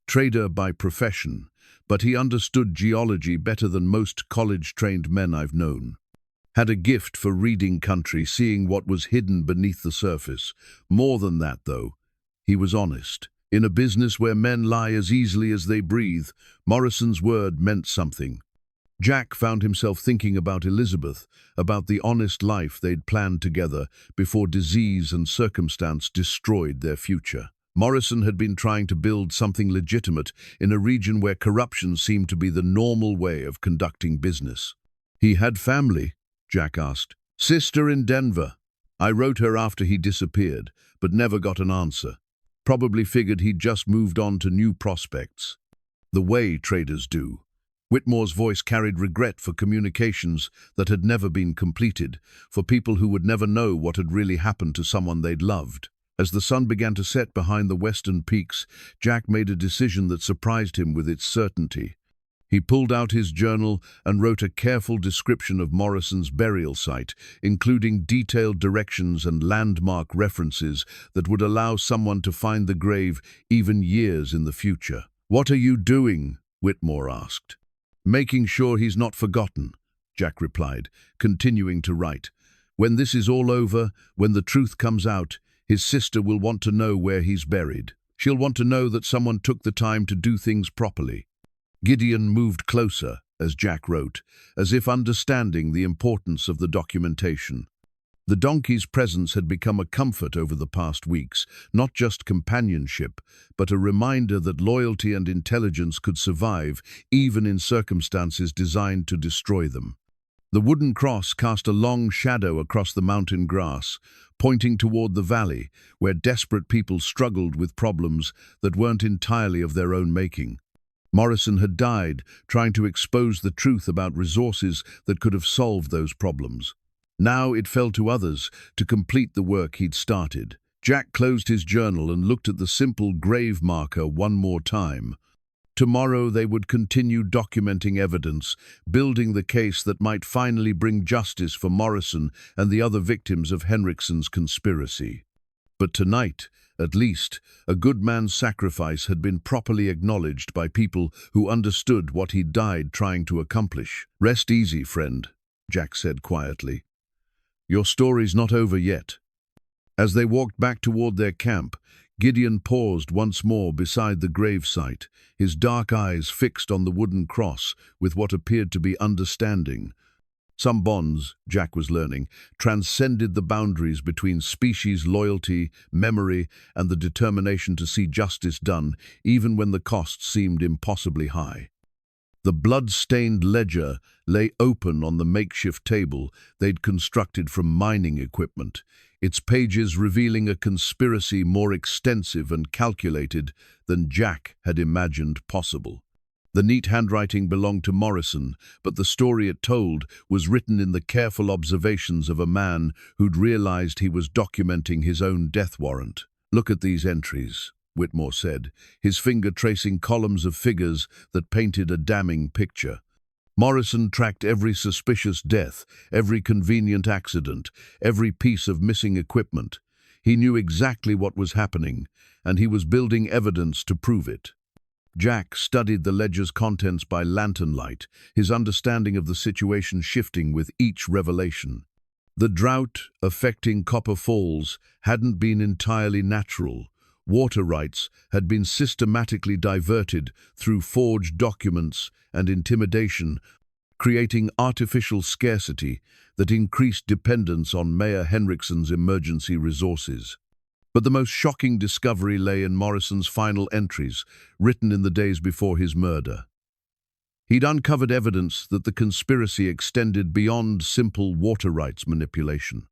Trader by profession, but he understood geology better than most college-trained men I've known. Had a gift for reading country, seeing what was hidden beneath the surface. More than that, though, he was honest. In a business where men lie as easily as they breathe, Morrison's word meant something. Jack found himself thinking about Elizabeth, about the honest life they'd planned together before disease and circumstance destroyed their future. Morrison had been trying to build something legitimate in a region where corruption seemed to be the normal way of conducting business. "He had family?" Jack asked. "Sister in Denver. I wrote her after he disappeared, but never got an answer. Probably figured he'd just moved on to new prospects. The way traders do." Whitmore's voice carried regret for communications that had never been completed, for people who would never know what had really happened to someone they'd loved. As the sun began to set behind the western peaks, Jack made a decision that surprised him with its certainty. He pulled out his journal and wrote a careful description of Morrison's burial site, including detailed directions and landmark references that would allow someone to find the grave even years in the future. "What are you doing?" Whitmore asked. "Making sure he's not forgotten," Jack replied, continuing to write. "When this is all over, when the truth comes out, his sister will want to know where he's buried. She'll want to know that someone took the time to do things properly." Gideon moved closer, as Jack wrote, as if understanding the importance of the documentation. The donkey's presence had become a comfort over the past weeks, not just companionship, but a reminder that loyalty and intelligence could survive even in circumstances designed to destroy them. The wooden cross cast a long shadow across the mountain grass, pointing toward the valley, where desperate people struggled with problems that weren't entirely of their own making. Morrison had died trying to expose the truth about resources that could have solved those problems. Now it fell to others to complete the work he'd started. Jack closed his journal and looked at the simple grave marker one more time. Tomorrow they would continue documenting evidence, building the case that might finally bring justice for Morrison and the other victims of Henrikson's conspiracy. But tonight, at least, a good man's sacrifice had been properly acknowledged by people who understood what he'd died trying to accomplish. "Rest easy, friend," Jack said quietly. "Your story's not over yet." As they walked back toward their camp, Gideon paused once more beside the gravesite, his dark eyes fixed on the wooden cross with what appeared to be understanding. Some bonds, Jack was learning, transcended the boundaries between species loyalty, memory, and the determination to see justice done, even when the cost seemed impossibly high. The blood-stained ledger lay open on the makeshift table they'd constructed from mining equipment, its pages revealing a conspiracy more extensive and calculated than Jack had imagined possible. The neat handwriting belonged to Morrison, but the story it told was written in the careful observations of a man who'd realized he was documenting his own death warrant. "Look at these entries," Whitmore said, his finger tracing columns of figures that painted a damning picture. Morrison tracked every suspicious death, every convenient accident, every piece of missing equipment. He knew exactly what was happening, and he was building evidence to prove it. Jack studied the ledger's contents by lantern light, his understanding of the situation shifting with each revelation. The drought affecting Copper Falls hadn't been entirely natural. Water rights had been systematically diverted through forged documents and intimidation, creating artificial scarcity that increased dependence on Mayor Henrikson's emergency resources. But the most shocking discovery lay in Morrison's final entries, written in the days before his murder. He'd uncovered evidence that the conspiracy extended beyond simple water rights manipulation.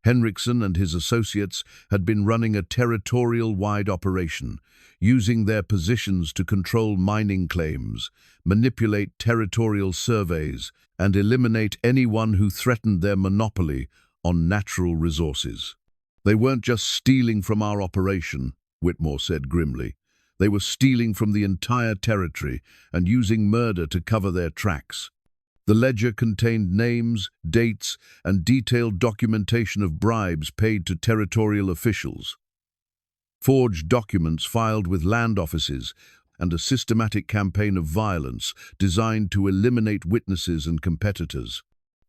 Henrikson and his associates had been running a territorial-wide operation, using their positions to control mining claims, manipulate territorial surveys, and eliminate anyone who threatened their monopoly on natural resources. "They weren't just stealing from our operation," Whitmore said grimly. "They were stealing from the entire territory and using murder to cover their tracks." The ledger contained names, dates, and detailed documentation of bribes paid to territorial officials. Forged documents filed with land offices and a systematic campaign of violence designed to eliminate witnesses and competitors.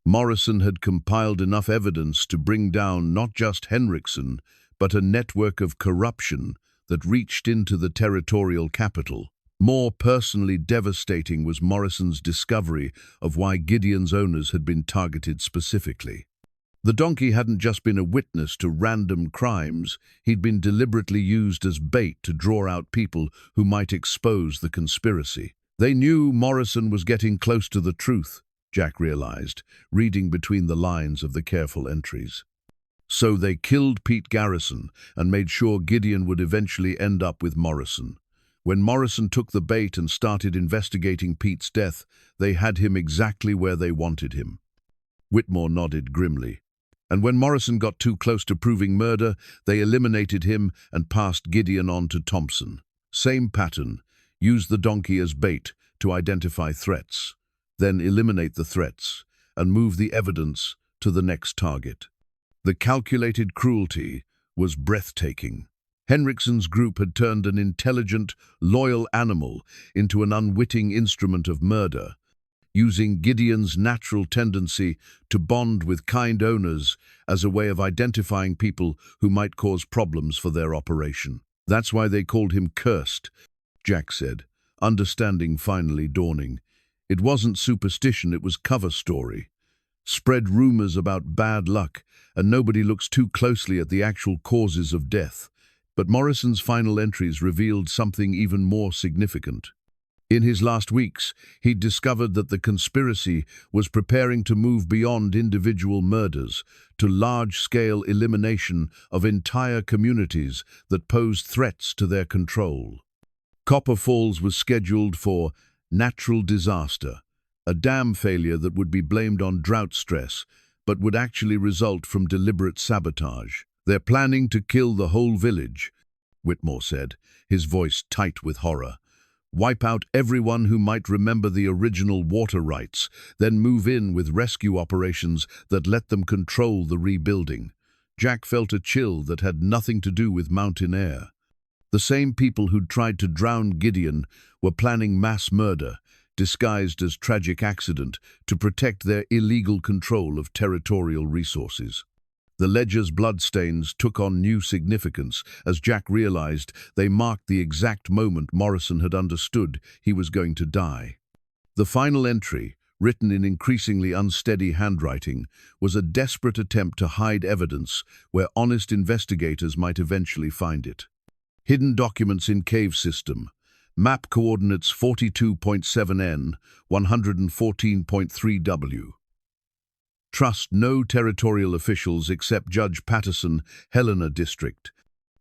Morrison had compiled enough evidence to bring down not just Henrikson, but a network of corruption that reached into the territorial capital. More personally devastating was Morrison's discovery of why Gideon's owners had been targeted specifically. The donkey hadn't just been a witness to random crimes, he'd been deliberately used as bait to draw out people who might expose the conspiracy. They knew Morrison was getting close to the truth, Jack realized, reading between the lines of the careful entries. So they killed Pete Garrison and made sure Gideon would eventually end up with Morrison. When Morrison took the bait and started investigating Pete's death, they had him exactly where they wanted him. Whitmore nodded grimly. And when Morrison got too close to proving murder, they eliminated him and passed Gideon on to Thompson. Same pattern. Use the donkey as bait to identify threats, then eliminate the threats and move the evidence to the next target. The calculated cruelty was breathtaking. Henriksen's group had turned an intelligent, loyal animal into an unwitting instrument of murder, using Gideon's natural tendency to bond with kind owners as a way of identifying people who might cause problems for their operation. That's why they called him cursed, Jack said, understanding finally dawning. It wasn't superstition, it was cover story. Spread rumors about bad luck, and nobody looks too closely at the actual causes of death. But Morrison's final entries revealed something even more significant. In his last weeks, he'd discovered that the conspiracy was preparing to move beyond individual murders to large-scale elimination of entire communities that posed threats to their control. Copper Falls was scheduled for natural disaster, a dam failure that would be blamed on drought stress, but would actually result from deliberate sabotage. They're planning to kill the whole village, Whitmore said, his voice tight with horror. Wipe out everyone who might remember the original water rights, then move in with rescue operations that let them control the rebuilding. Jack felt a chill that had nothing to do with mountain air. The same people who'd tried to drown Gideon were planning mass murder, disguised as tragic accident, to protect their illegal control of territorial resources. The ledger's bloodstains took on new significance as Jack realized they marked the exact moment Morrison had understood he was going to die. The final entry, written in increasingly unsteady handwriting, was a desperate attempt to hide evidence where honest investigators might eventually find it. Hidden documents in cave system. Map coordinates 42.7N, 114.3W. Trust no territorial officials except Judge Patterson, Helena District.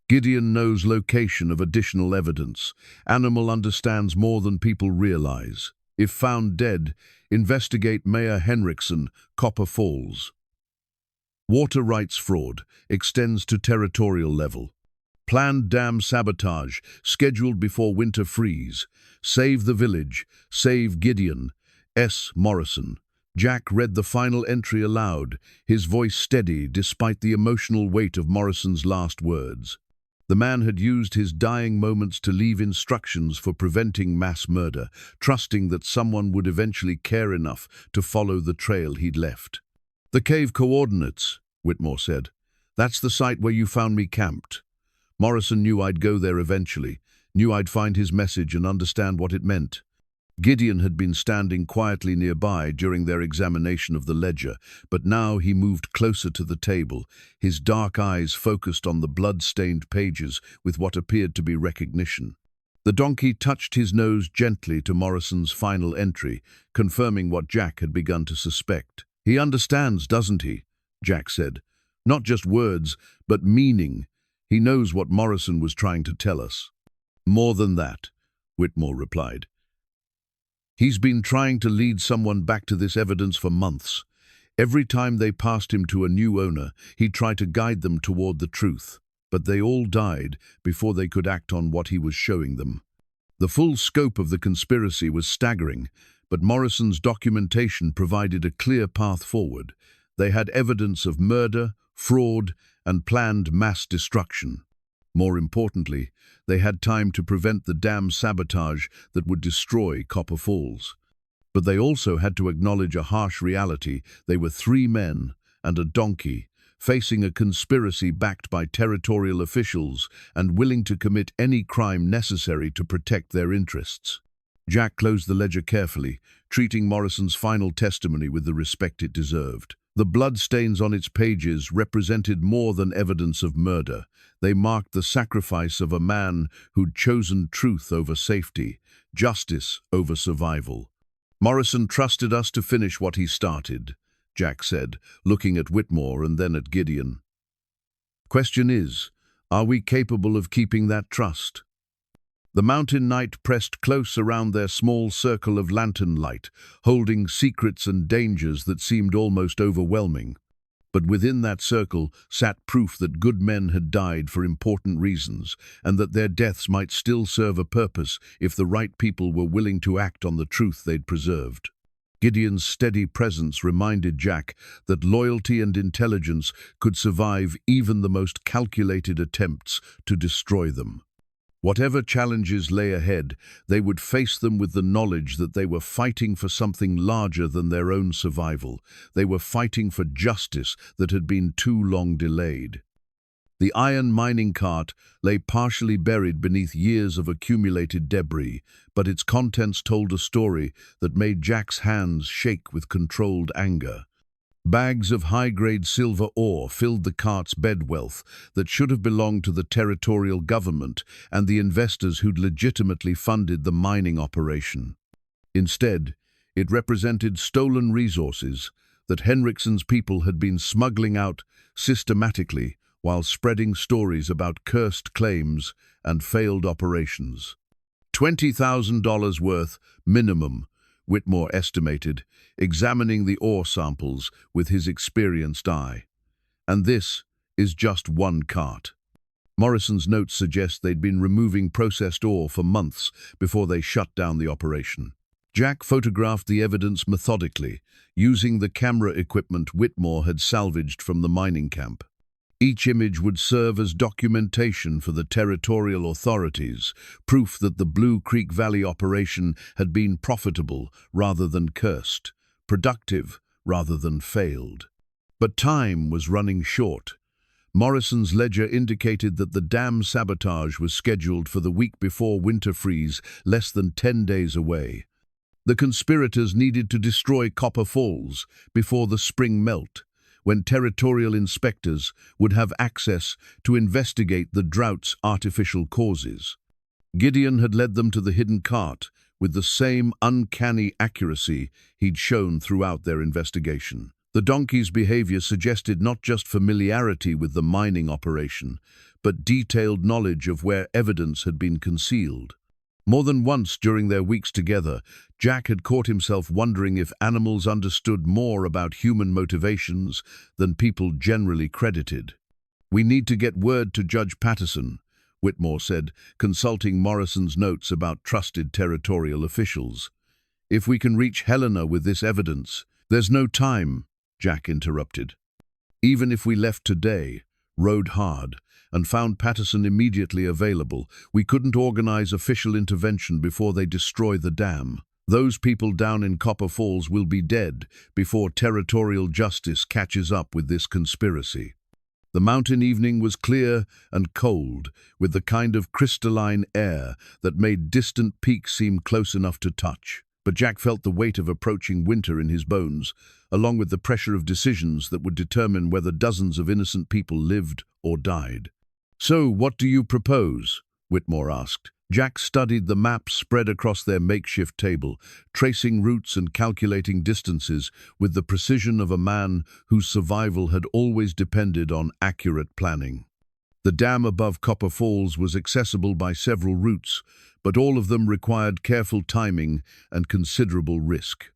Gideon knows location of additional evidence. Animal understands more than people realize. If found dead, investigate Mayor Henriksen, Copper Falls. Water rights fraud extends to territorial level. Planned dam sabotage, scheduled before winter freeze. Save the village, save Gideon. S. Morrison. Jack read the final entry aloud, his voice steady despite the emotional weight of Morrison's last words. The man had used his dying moments to leave instructions for preventing mass murder, trusting that someone would eventually care enough to follow the trail he'd left. "The cave coordinates," Whitmore said. "That's the site where you found me camped." Morrison knew I'd go there eventually, knew I'd find his message and understand what it meant. Gideon had been standing quietly nearby during their examination of the ledger, but now he moved closer to the table, his dark eyes focused on the blood-stained pages with what appeared to be recognition. The donkey touched his nose gently to Morrison's final entry, confirming what Jack had begun to suspect. "He understands, doesn't he?" Jack said. "Not just words, but meaning. He knows what Morrison was trying to tell us." "More than that," Whitmore replied. "He's been trying to lead someone back to this evidence for months. Every time they passed him to a new owner, he'd try to guide them toward the truth. But they all died before they could act on what he was showing them." The full scope of the conspiracy was staggering, but Morrison's documentation provided a clear path forward. They had evidence of murder, fraud, and planned mass destruction. More importantly, they had time to prevent the dam sabotage that would destroy Copper Falls. But they also had to acknowledge a harsh reality. They were 3 men and a donkey, facing a conspiracy backed by territorial officials and willing to commit any crime necessary to protect their interests. Jack closed the ledger carefully, treating Morrison's final testimony with the respect it deserved. The bloodstains on its pages represented more than evidence of murder. They marked the sacrifice of a man who'd chosen truth over safety, justice over survival. "Morrison trusted us to finish what he started," Jack said, looking at Whitmore and then at Gideon. "Question is, are we capable of keeping that trust?" The mountain knight pressed close around their small circle of lantern light, holding secrets and dangers that seemed almost overwhelming. But within that circle sat proof that good men had died for important reasons, and that their deaths might still serve a purpose if the right people were willing to act on the truth they'd preserved. Gideon's steady presence reminded Jack that loyalty and intelligence could survive even the most calculated attempts to destroy them. Whatever challenges lay ahead, they would face them with the knowledge that they were fighting for something larger than their own survival. They were fighting for justice that had been too long delayed. The iron mining cart lay partially buried beneath years of accumulated debris, but its contents told a story that made Jack's hands shake with controlled anger. Bags of high-grade silver ore filled the cart's bedwealth that should have belonged to the territorial government and the investors who'd legitimately funded the mining operation. Instead, it represented stolen resources that Henriksen's people had been smuggling out systematically while spreading stories about cursed claims and failed operations. $20,000 worth, minimum, Whitmore estimated, examining the ore samples with his experienced eye. And this is just one cart. Morrison's notes suggest they'd been removing processed ore for months before they shut down the operation. Jack photographed the evidence methodically, using the camera equipment Whitmore had salvaged from the mining camp. Each image would serve as documentation for the territorial authorities, proof that the Blue Creek Valley operation had been profitable rather than cursed, productive rather than failed. But time was running short. Morrison's ledger indicated that the dam sabotage was scheduled for the week before winter freeze, less than 10 days away. The conspirators needed to destroy Copper Falls before the spring melt, when territorial inspectors would have access to investigate the drought's artificial causes. Gideon had led them to the hidden cart with the same uncanny accuracy he'd shown throughout their investigation. The donkey's behavior suggested not just familiarity with the mining operation, but detailed knowledge of where evidence had been concealed. More than once during their weeks together, Jack had caught himself wondering if animals understood more about human motivations than people generally credited. "We need to get word to Judge Patterson," Whitmore said, consulting Morrison's notes about trusted territorial officials. "If we can reach Helena with this evidence—" "There's no time," Jack interrupted. "Even if we left today, rode hard, and found Patterson immediately available, we couldn't organize official intervention before they destroy the dam. Those people down in Copper Falls will be dead before territorial justice catches up with this conspiracy." The mountain evening was clear and cold, with the kind of crystalline air that made distant peaks seem close enough to touch. But Jack felt the weight of approaching winter in his bones, along with the pressure of decisions that would determine whether dozens of innocent people lived or died. "So, what do you propose?" Whitmore asked. Jack studied the maps spread across their makeshift table, tracing routes and calculating distances with the precision of a man whose survival had always depended on accurate planning. The dam above Copper Falls was accessible by several routes, but all of them required careful timing and considerable risk.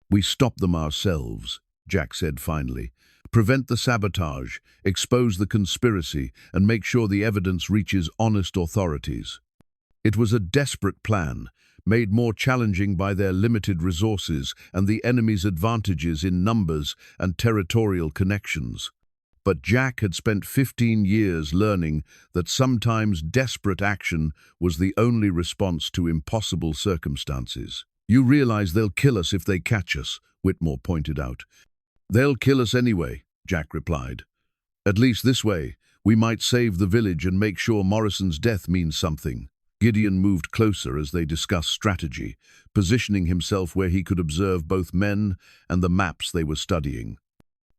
"We stop them ourselves," Jack said finally. "Prevent the sabotage, expose the conspiracy, and make sure the evidence reaches honest authorities." It was a desperate plan, made more challenging by their limited resources and the enemy's advantages in numbers and territorial connections. But Jack had spent 15 years learning that sometimes desperate action was the only response to impossible circumstances. "You realize they'll kill us if they catch us," Whitmore pointed out. "They'll kill us anyway," Jack replied. "At least this way, we might save the village and make sure Morrison's death means something." Gideon moved closer as they discussed strategy, positioning himself where he could observe both men and the maps they were studying.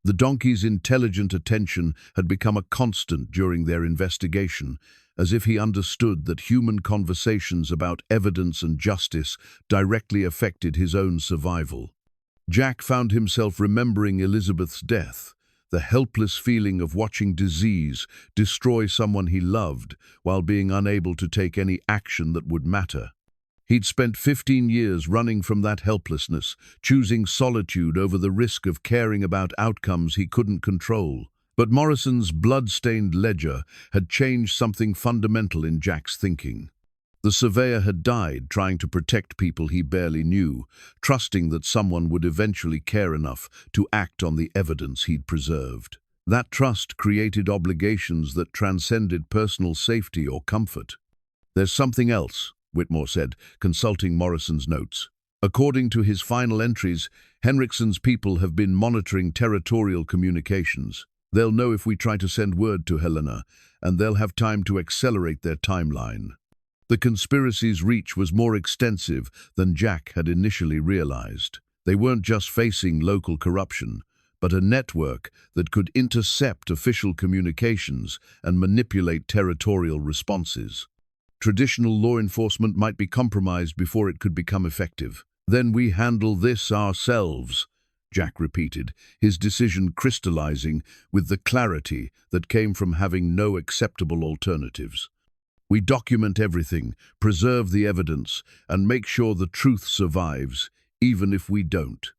The donkey's intelligent attention had become a constant during their investigation, as if he understood that human conversations about evidence and justice directly affected his own survival. Jack found himself remembering Elizabeth's death, the helpless feeling of watching disease destroy someone he loved while being unable to take any action that would matter. He'd spent 15 years running from that helplessness, choosing solitude over the risk of caring about outcomes he couldn't control. But Morrison's blood-stained ledger had changed something fundamental in Jack's thinking. The surveyor had died trying to protect people he barely knew, trusting that someone would eventually care enough to act on the evidence he'd preserved. That trust created obligations that transcended personal safety or comfort. "There's something else," Whitmore said, consulting Morrison's notes. According to his final entries, Henrikson's people have been monitoring territorial communications. They'll know if we try to send word to Helena, and they'll have time to accelerate their timeline. The conspiracy's reach was more extensive than Jack had initially realized. They weren't just facing local corruption, but a network that could intercept official communications and manipulate territorial responses. Traditional law enforcement might be compromised before it could become effective. "Then we handle this ourselves," Jack repeated, his decision crystallizing with the clarity that came from having no acceptable alternatives. "We document everything, preserve the evidence, and make sure the truth survives, even if we don't."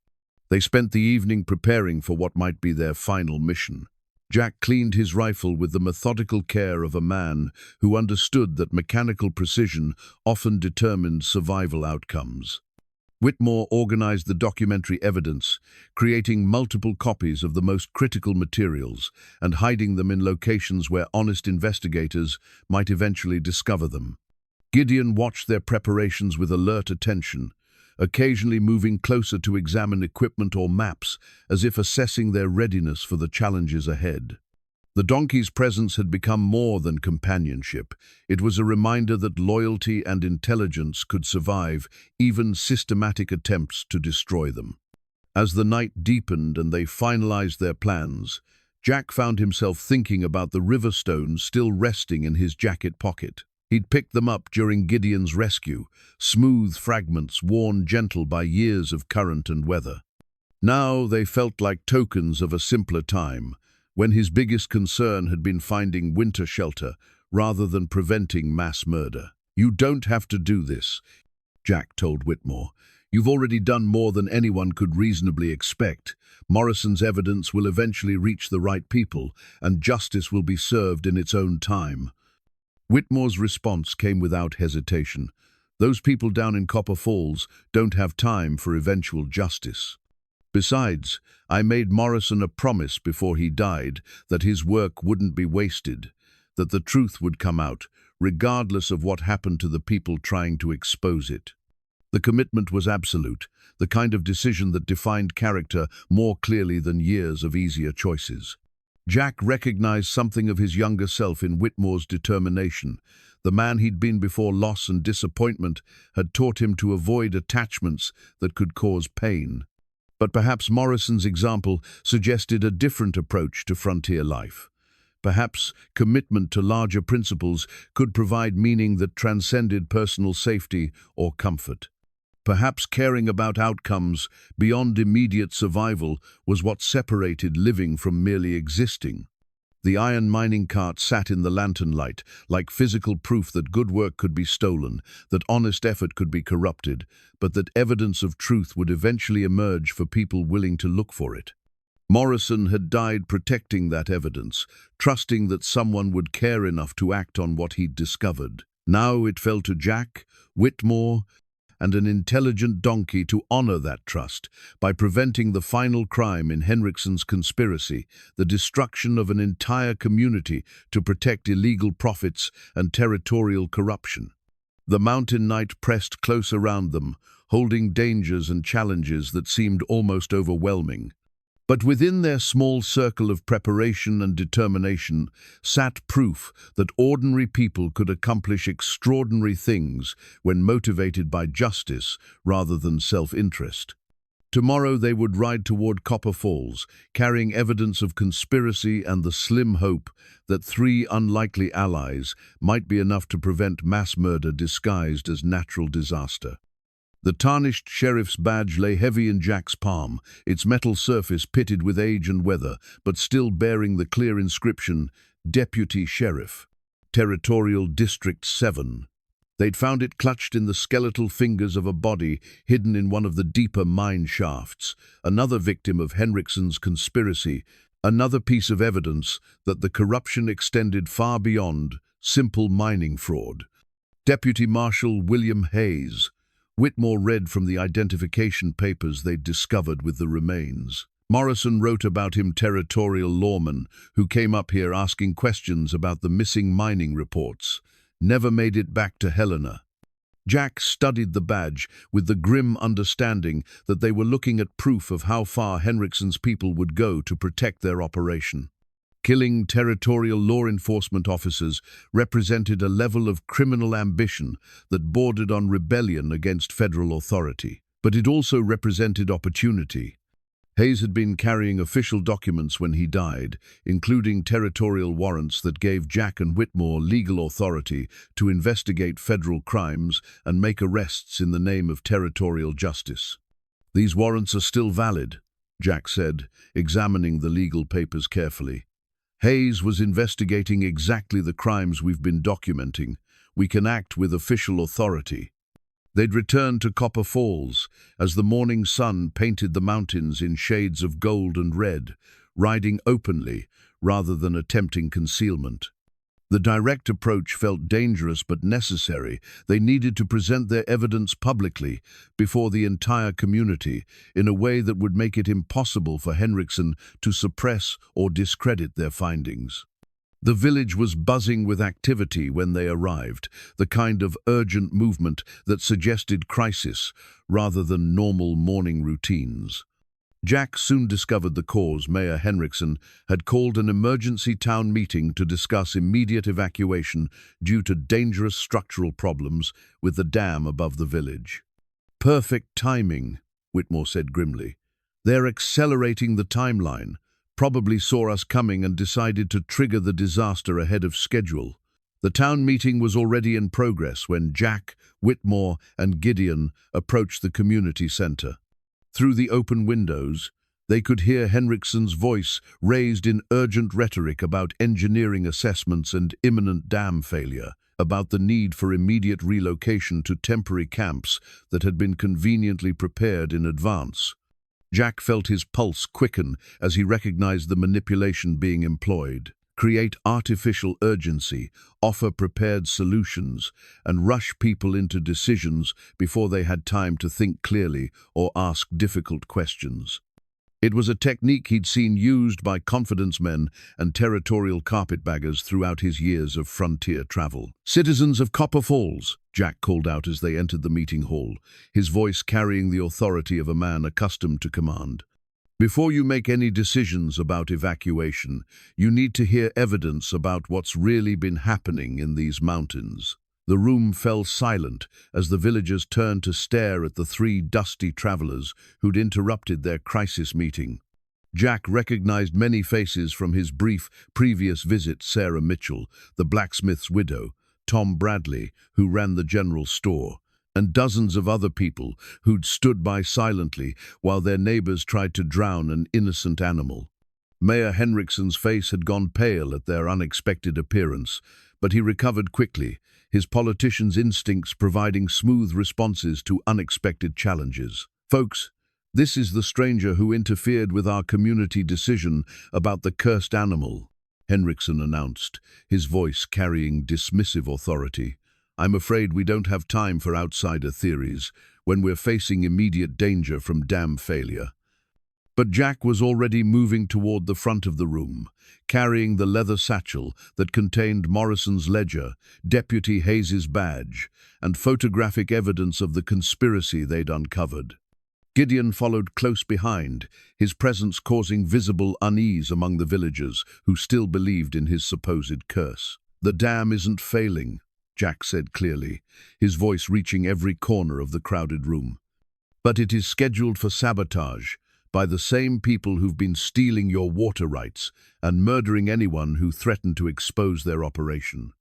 They spent the evening preparing for what might be their final mission. Jack cleaned his rifle with the methodical care of a man who understood that mechanical precision often determined survival outcomes. Whitmore organized the documentary evidence, creating multiple copies of the most critical materials and hiding them in locations where honest investigators might eventually discover them. Gideon watched their preparations with alert attention, occasionally moving closer to examine equipment or maps, as if assessing their readiness for the challenges ahead. The donkey's presence had become more than companionship. It was a reminder that loyalty and intelligence could survive even systematic attempts to destroy them. As the night deepened and they finalized their plans, Jack found himself thinking about the river stones still resting in his jacket pocket. He'd picked them up during Gideon's rescue, smooth fragments worn gentle by years of current and weather. Now they felt like tokens of a simpler time, when his biggest concern had been finding winter shelter rather than preventing mass murder. "You don't have to do this," Jack told Whitmore. "You've already done more than anyone could reasonably expect. Morrison's evidence will eventually reach the right people, and justice will be served in its own time." Whitmore's response came without hesitation. "Those people down in Copper Falls don't have time for eventual justice. Besides, I made Morrison a promise before he died that his work wouldn't be wasted, that the truth would come out, regardless of what happened to the people trying to expose it." The commitment was absolute, the kind of decision that defined character more clearly than years of easier choices. Jack recognized something of his younger self in Whitmore's determination. The man he'd been before loss and disappointment had taught him to avoid attachments that could cause pain. But perhaps Morrison's example suggested a different approach to frontier life. Perhaps commitment to larger principles could provide meaning that transcended personal safety or comfort. Perhaps caring about outcomes beyond immediate survival was what separated living from merely existing. The iron mining cart sat in the lantern light, like physical proof that good work could be stolen, that honest effort could be corrupted, but that evidence of truth would eventually emerge for people willing to look for it. Morrison had died protecting that evidence, trusting that someone would care enough to act on what he'd discovered. Now it fell to Jack, Whitmore, and an intelligent donkey to honor that trust by preventing the final crime in Henrikson's conspiracy, the destruction of an entire community to protect illegal profits and territorial corruption. The mountain night pressed close around them, holding dangers and challenges that seemed almost overwhelming. But within their small circle of preparation and determination sat proof that ordinary people could accomplish extraordinary things when motivated by justice rather than self-interest. Tomorrow they would ride toward Copper Falls, carrying evidence of conspiracy and the slim hope that 3 unlikely allies might be enough to prevent mass murder disguised as natural disaster. The tarnished sheriff's badge lay heavy in Jack's palm, its metal surface pitted with age and weather, but still bearing the clear inscription, Deputy Sheriff, Territorial District 7. They'd found it clutched in the skeletal fingers of a body hidden in one of the deeper mine shafts, another victim of Henriksen's conspiracy, another piece of evidence that the corruption extended far beyond simple mining fraud. Deputy Marshal William Hayes. Whitmore read from the identification papers they'd discovered with the remains. Morrison wrote about him, territorial lawman who came up here asking questions about the missing mining reports. Never made it back to Helena. Jack studied the badge with the grim understanding that they were looking at proof of how far Henriksen's people would go to protect their operation. Killing territorial law enforcement officers represented a level of criminal ambition that bordered on rebellion against federal authority. But it also represented opportunity. Hayes had been carrying official documents when he died, including territorial warrants that gave Jack and Whitmore legal authority to investigate federal crimes and make arrests in the name of territorial justice. "These warrants are still valid," Jack said, examining the legal papers carefully. "Hayes was investigating exactly the crimes we've been documenting. We can act with official authority." They'd returned to Copper Falls as the morning sun painted the mountains in shades of gold and red, riding openly rather than attempting concealment. The direct approach felt dangerous but necessary. They needed to present their evidence publicly before the entire community in a way that would make it impossible for Henriksen to suppress or discredit their findings. The village was buzzing with activity when they arrived, the kind of urgent movement that suggested crisis rather than normal morning routines. Jack soon discovered the cause. Mayor Henriksen had called an emergency town meeting to discuss immediate evacuation due to dangerous structural problems with the dam above the village. "Perfect timing," Whitmore said grimly. "They're accelerating the timeline. Probably saw us coming and decided to trigger the disaster ahead of schedule." The town meeting was already in progress when Jack, Whitmore, and Gideon approached the community center. Through the open windows, they could hear Henriksen's voice raised in urgent rhetoric about engineering assessments and imminent dam failure, about the need for immediate relocation to temporary camps that had been conveniently prepared in advance. Jack felt his pulse quicken as he recognized the manipulation being employed. Create artificial urgency, offer prepared solutions, and rush people into decisions before they had time to think clearly or ask difficult questions. It was a technique he'd seen used by confidence men and territorial carpetbaggers throughout his years of frontier travel. "Citizens of Copper Falls," Jack called out as they entered the meeting hall, his voice carrying the authority of a man accustomed to command. "Before you make any decisions about evacuation, you need to hear evidence about what's really been happening in these mountains." The room fell silent as the villagers turned to stare at the three dusty travelers who'd interrupted their crisis meeting. Jack recognized many faces from his brief previous visit: Sarah Mitchell, the blacksmith's widow, Tom Bradley, who ran the general store, and dozens of other people who'd stood by silently while their neighbors tried to drown an innocent animal. Mayor Henriksen's face had gone pale at their unexpected appearance, but he recovered quickly, his politician's instincts providing smooth responses to unexpected challenges. "Folks, this is the stranger who interfered with our community decision about the cursed animal," Henriksen announced, his voice carrying dismissive authority. "I'm afraid we don't have time for outsider theories when we're facing immediate danger from dam failure." But Jack was already moving toward the front of the room, carrying the leather satchel that contained Morrison's ledger, Deputy Hayes's badge, and photographic evidence of the conspiracy they'd uncovered. Gideon followed close behind, his presence causing visible unease among the villagers who still believed in his supposed curse. "The dam isn't failing," Jack said clearly, his voice reaching every corner of the crowded room. "But it is scheduled for sabotage by the same people who've been stealing your water rights and murdering anyone who threatened to expose their operation."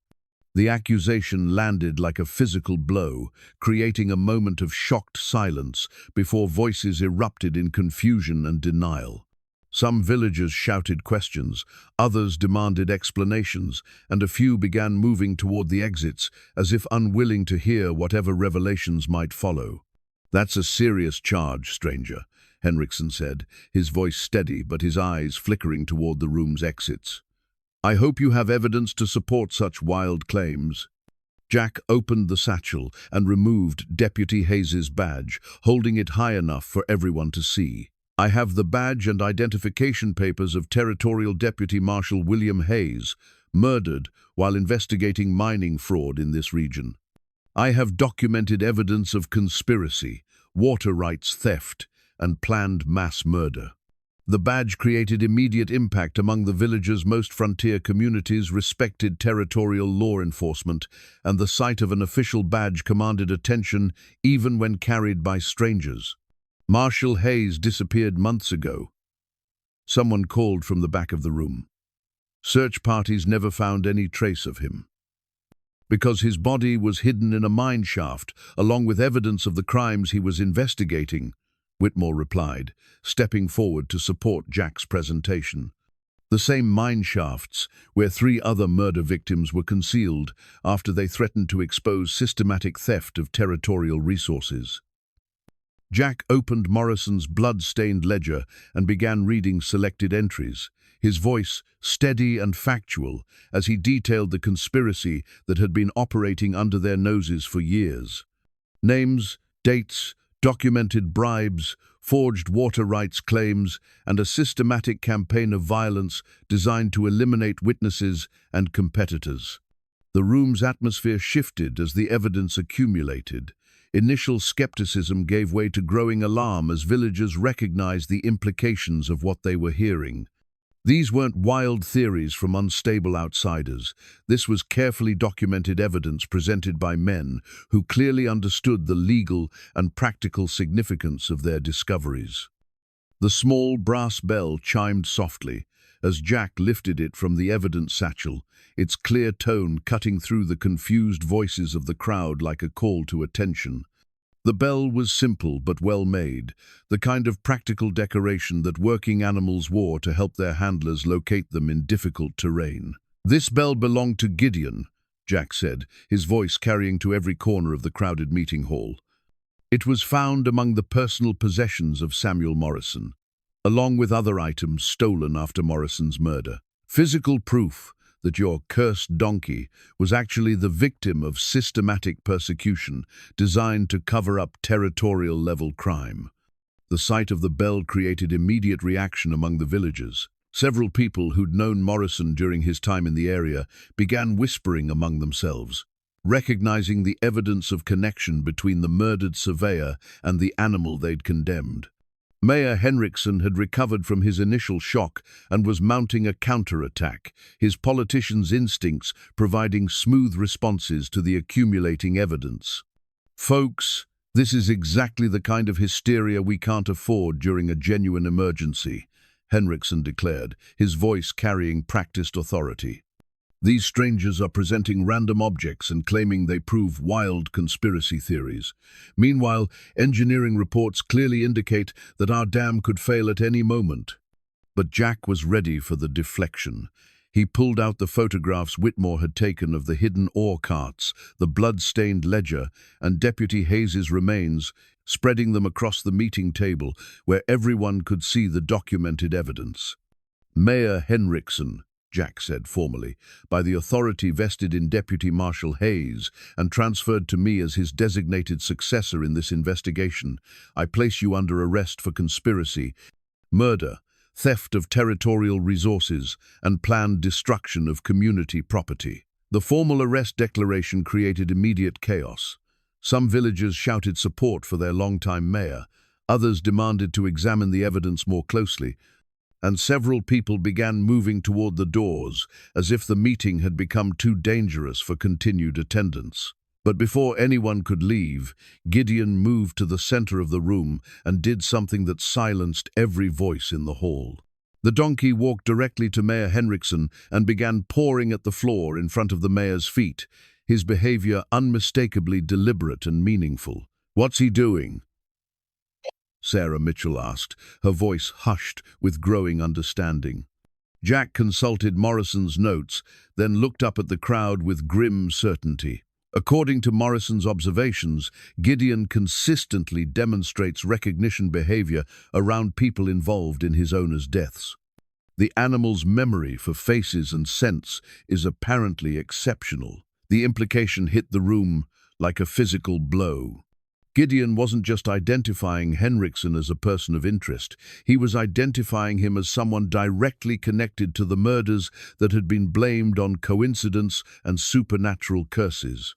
The accusation landed like a physical blow, creating a moment of shocked silence before voices erupted in confusion and denial. Some villagers shouted questions, others demanded explanations, and a few began moving toward the exits, as if unwilling to hear whatever revelations might follow. "That's a serious charge, stranger," Henriksen said, his voice steady but his eyes flickering toward the room's exits. "I hope you have evidence to support such wild claims." Jack opened the satchel and removed Deputy Hayes's badge, holding it high enough for everyone to see. "I have the badge and identification papers of Territorial Deputy Marshal William Hayes, murdered while investigating mining fraud in this region. I have documented evidence of conspiracy, water rights theft, and planned mass murder." The badge created immediate impact among the village's most frontier communities, respected territorial law enforcement, and the sight of an official badge commanded attention even when carried by strangers. "Marshal Hayes disappeared months ago," someone called from the back of the room. "Search parties never found any trace of him." "Because his body was hidden in a mine shaft, along with evidence of the crimes he was investigating," Whitmore replied, stepping forward to support Jack's presentation. "The same mine shafts where 3 other murder victims were concealed after they threatened to expose systematic theft of territorial resources." Jack opened Morrison's blood-stained ledger and began reading selected entries, his voice steady and factual as he detailed the conspiracy that had been operating under their noses for years. Names, dates, documented bribes, forged water rights claims, and a systematic campaign of violence designed to eliminate witnesses and competitors. The room's atmosphere shifted as the evidence accumulated. Initial skepticism gave way to growing alarm as villagers recognized the implications of what they were hearing. These weren't wild theories from unstable outsiders. This was carefully documented evidence presented by men who clearly understood the legal and practical significance of their discoveries. The small brass bell chimed softly as Jack lifted it from the evidence satchel, its clear tone cutting through the confused voices of the crowd like a call to attention. The bell was simple but well made, the kind of practical decoration that working animals wore to help their handlers locate them in difficult terrain. "This bell belonged to Gideon," Jack said, his voice carrying to every corner of the crowded meeting hall. "It was found among the personal possessions of Samuel Morrison, along with other items stolen after Morrison's murder. Physical proof that your cursed donkey was actually the victim of systematic persecution designed to cover up territorial-level crime." The sight of the bell created immediate reaction among the villagers. Several people who'd known Morrison during his time in the area began whispering among themselves, recognizing the evidence of connection between the murdered surveyor and the animal they'd condemned. Mayor Henriksen had recovered from his initial shock and was mounting a counterattack, his politician's instincts providing smooth responses to the accumulating evidence. "Folks, this is exactly the kind of hysteria we can't afford during a genuine emergency," Henriksen declared, his voice carrying practiced authority. "These strangers are presenting random objects and claiming they prove wild conspiracy theories. Meanwhile, engineering reports clearly indicate that our dam could fail at any moment." But Jack was ready for the deflection. He pulled out the photographs Whitmore had taken of the hidden ore carts, the blood-stained ledger, and Deputy Hayes's remains, spreading them across the meeting table where everyone could see the documented evidence. "Mayor Henriksen," Jack said formally, "by the authority vested in Deputy Marshal Hayes and transferred to me as his designated successor in this investigation, I place you under arrest for conspiracy, murder, theft of territorial resources, and planned destruction of community property." The formal arrest declaration created immediate chaos. Some villagers shouted support for their longtime mayor, others demanded to examine the evidence more closely, and several people began moving toward the doors, as if the meeting had become too dangerous for continued attendance. But before anyone could leave, Gideon moved to the center of the room and did something that silenced every voice in the hall. The donkey walked directly to Mayor Henriksen and began pawing at the floor in front of the mayor's feet, his behavior unmistakably deliberate and meaningful. "What's he doing?" Sarah Mitchell asked, her voice hushed with growing understanding. Jack consulted Morrison's notes, then looked up at the crowd with grim certainty. According to Morrison's observations, Gideon consistently demonstrates recognition behavior around people involved in his owner's deaths. The animal's memory for faces and scents is apparently exceptional. The implication hit the room like a physical blow. Gideon wasn't just identifying Henriksen as a person of interest, he was identifying him as someone directly connected to the murders that had been blamed on coincidence and supernatural curses.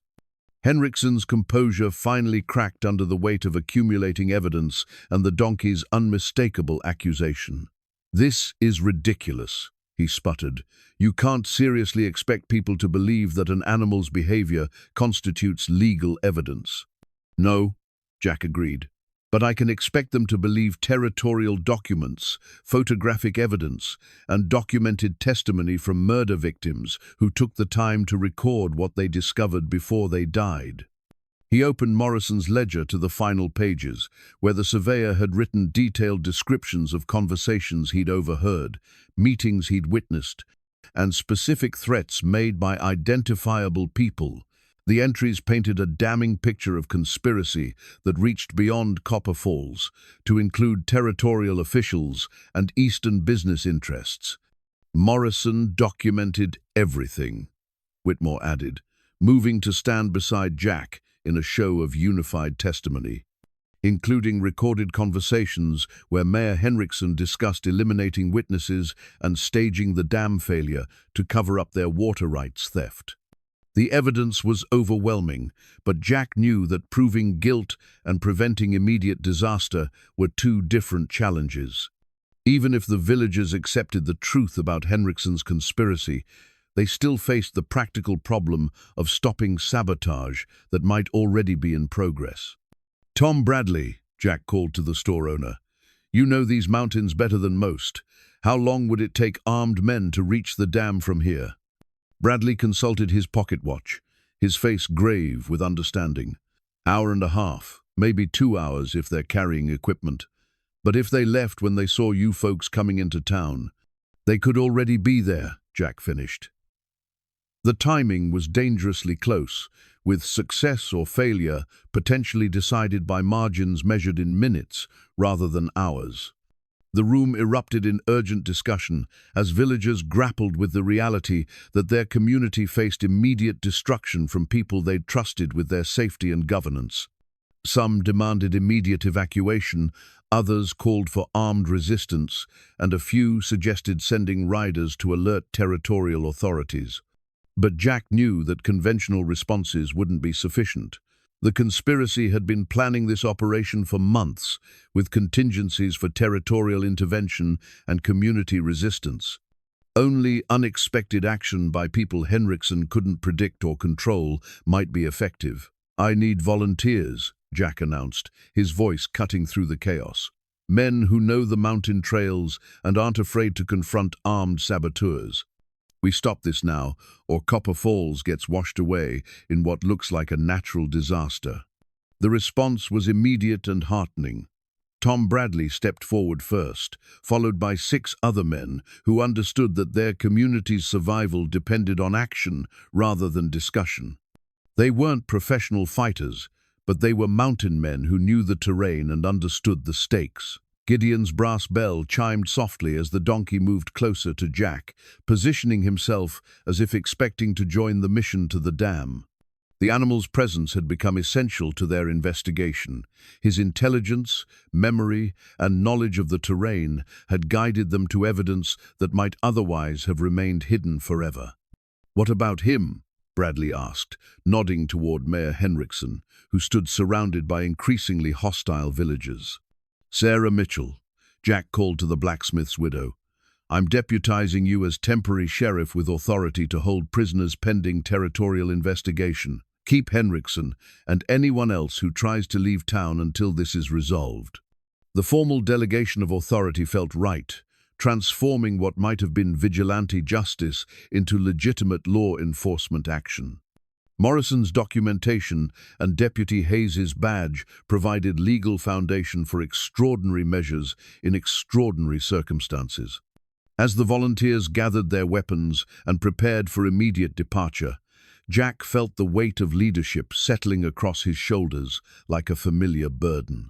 Henriksen's composure finally cracked under the weight of accumulating evidence and the donkey's unmistakable accusation. "This is ridiculous," he sputtered. "You can't seriously expect people to believe that an animal's behavior constitutes legal evidence." "No," Jack agreed, "but I can expect them to believe territorial documents, photographic evidence, and documented testimony from murder victims who took the time to record what they discovered before they died." He opened Morrison's ledger to the final pages, where the surveyor had written detailed descriptions of conversations he'd overheard, meetings he'd witnessed, and specific threats made by identifiable people. The entries painted a damning picture of conspiracy that reached beyond Copper Falls, to include territorial officials and Eastern business interests. "Morrison documented everything," Whitmore added, moving to stand beside Jack in a show of unified testimony, including recorded conversations where Mayor Henriksen discussed eliminating witnesses and staging the dam failure to cover up their water rights theft. The evidence was overwhelming, but Jack knew that proving guilt and preventing immediate disaster were two different challenges. Even if the villagers accepted the truth about Henriksen's conspiracy, they still faced the practical problem of stopping sabotage that might already be in progress. "Tom Bradley," Jack called to the store owner, "you know these mountains better than most. How long would it take armed men to reach the dam from here?" Bradley consulted his pocket watch, his face grave with understanding. "Hour and a half, maybe 2 hours if they're carrying equipment. But if they left when they saw you folks coming into town, they could already be there," Jack finished. The timing was dangerously close, with success or failure potentially decided by margins measured in minutes rather than hours. The room erupted in urgent discussion as villagers grappled with the reality that their community faced immediate destruction from people they'd trusted with their safety and governance. Some demanded immediate evacuation, others called for armed resistance, and a few suggested sending riders to alert territorial authorities. But Jack knew that conventional responses wouldn't be sufficient. The conspiracy had been planning this operation for months, with contingencies for territorial intervention and community resistance. Only unexpected action by people Henriksen couldn't predict or control might be effective. "I need volunteers," Jack announced, his voice cutting through the chaos. "Men who know the mountain trails and aren't afraid to confront armed saboteurs. We stop this now, or Copper Falls gets washed away in what looks like a natural disaster." The response was immediate and heartening. Tom Bradley stepped forward first, followed by 6 other men who understood that their community's survival depended on action rather than discussion. They weren't professional fighters, but they were mountain men who knew the terrain and understood the stakes. Gideon's brass bell chimed softly as the donkey moved closer to Jack, positioning himself as if expecting to join the mission to the dam. The animal's presence had become essential to their investigation. His intelligence, memory, and knowledge of the terrain had guided them to evidence that might otherwise have remained hidden forever. "What about him?" Bradley asked, nodding toward Mayor Henriksen, who stood surrounded by increasingly hostile villagers. "Sarah Mitchell," Jack called to the blacksmith's widow, "I'm deputizing you as temporary sheriff with authority to hold prisoners pending territorial investigation. Keep Henriksen and anyone else who tries to leave town until this is resolved." The formal delegation of authority felt right, transforming what might have been vigilante justice into legitimate law enforcement action. Morrison's documentation and Deputy Hayes's badge provided legal foundation for extraordinary measures in extraordinary circumstances. As the volunteers gathered their weapons and prepared for immediate departure, Jack felt the weight of leadership settling across his shoulders like a familiar burden.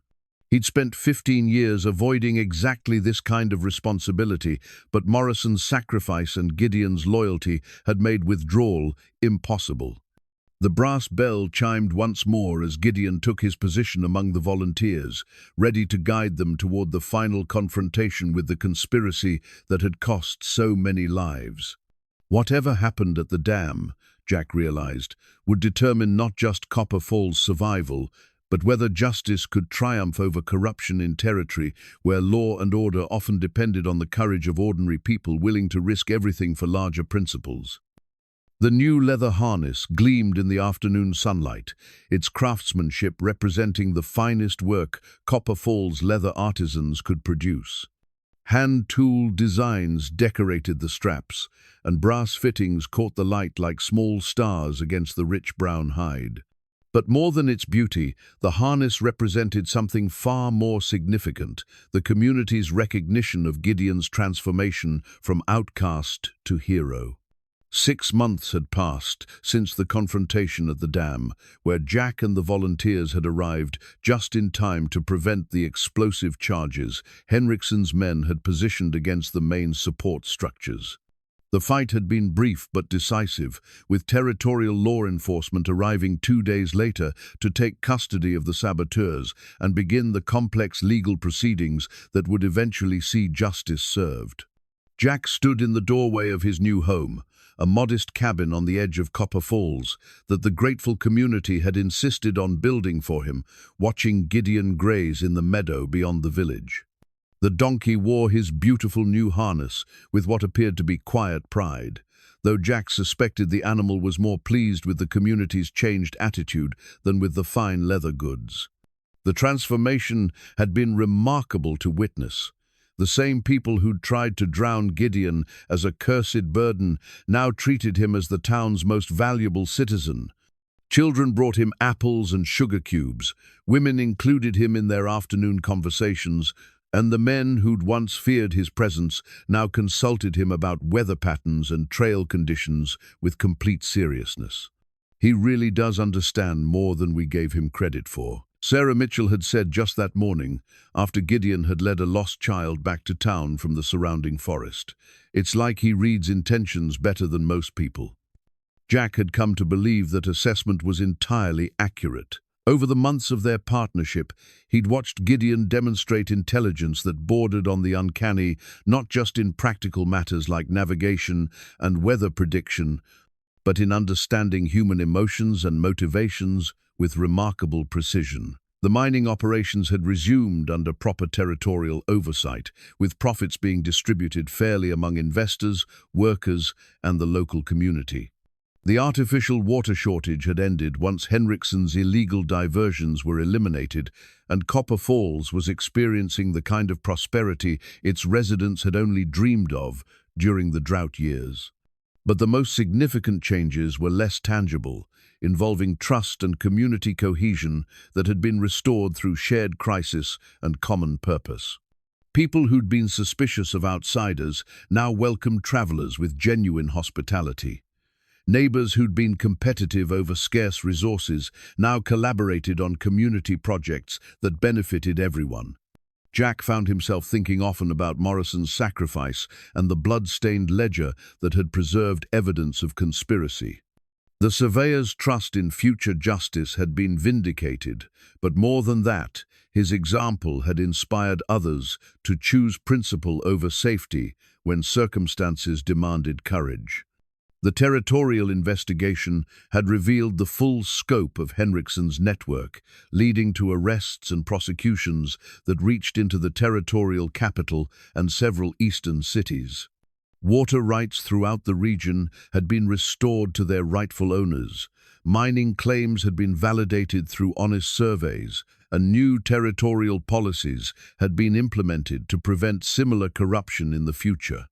He'd spent 15 years avoiding exactly this kind of responsibility, but Morrison's sacrifice and Gideon's loyalty had made withdrawal impossible. The brass bell chimed once more as Gideon took his position among the volunteers, ready to guide them toward the final confrontation with the conspiracy that had cost so many lives. Whatever happened at the dam, Jack realized, would determine not just Copper Falls' survival, but whether justice could triumph over corruption in territory where law and order often depended on the courage of ordinary people willing to risk everything for larger principles. The new leather harness gleamed in the afternoon sunlight, its craftsmanship representing the finest work Copper Falls leather artisans could produce. Hand-tooled designs decorated the straps, and brass fittings caught the light like small stars against the rich brown hide. But more than its beauty, the harness represented something far more significant, the community's recognition of Gideon's transformation from outcast to hero. 6 months had passed since the confrontation at the dam, where Jack and the volunteers had arrived just in time to prevent the explosive charges Henrikson's men had positioned against the main support structures. The fight had been brief but decisive, with territorial law enforcement arriving 2 days later to take custody of the saboteurs and begin the complex legal proceedings that would eventually see justice served. Jack stood in the doorway of his new home, a modest cabin on the edge of Copper Falls that the grateful community had insisted on building for him, watching Gideon graze in the meadow beyond the village. The donkey wore his beautiful new harness with what appeared to be quiet pride, though Jack suspected the animal was more pleased with the community's changed attitude than with the fine leather goods. The transformation had been remarkable to witness. The same people who'd tried to drown Gideon as a cursed burden now treated him as the town's most valuable citizen. Children brought him apples and sugar cubes, women included him in their afternoon conversations, and the men who'd once feared his presence now consulted him about weather patterns and trail conditions with complete seriousness. He really does understand more than we gave him credit for, Sarah Mitchell had said just that morning, after Gideon had led a lost child back to town from the surrounding forest. It's like he reads intentions better than most people. Jack had come to believe that assessment was entirely accurate. Over the months of their partnership, he'd watched Gideon demonstrate intelligence that bordered on the uncanny, not just in practical matters like navigation and weather prediction, but in understanding human emotions and motivations with remarkable precision. The mining operations had resumed under proper territorial oversight, with profits being distributed fairly among investors, workers, and the local community. The artificial water shortage had ended once Henrikson's illegal diversions were eliminated, and Copper Falls was experiencing the kind of prosperity its residents had only dreamed of during the drought years. But the most significant changes were less tangible, involving trust and community cohesion that had been restored through shared crisis and common purpose. People who'd been suspicious of outsiders now welcomed travelers with genuine hospitality. Neighbors who'd been competitive over scarce resources now collaborated on community projects that benefited everyone. Jack found himself thinking often about Morrison's sacrifice and the blood-stained ledger that had preserved evidence of conspiracy. The surveyor's trust in future justice had been vindicated, but more than that, his example had inspired others to choose principle over safety when circumstances demanded courage. The territorial investigation had revealed the full scope of Henrikson's network, leading to arrests and prosecutions that reached into the territorial capital and several eastern cities. Water rights throughout the region had been restored to their rightful owners. Mining claims had been validated through honest surveys, and new territorial policies had been implemented to prevent similar corruption in the future.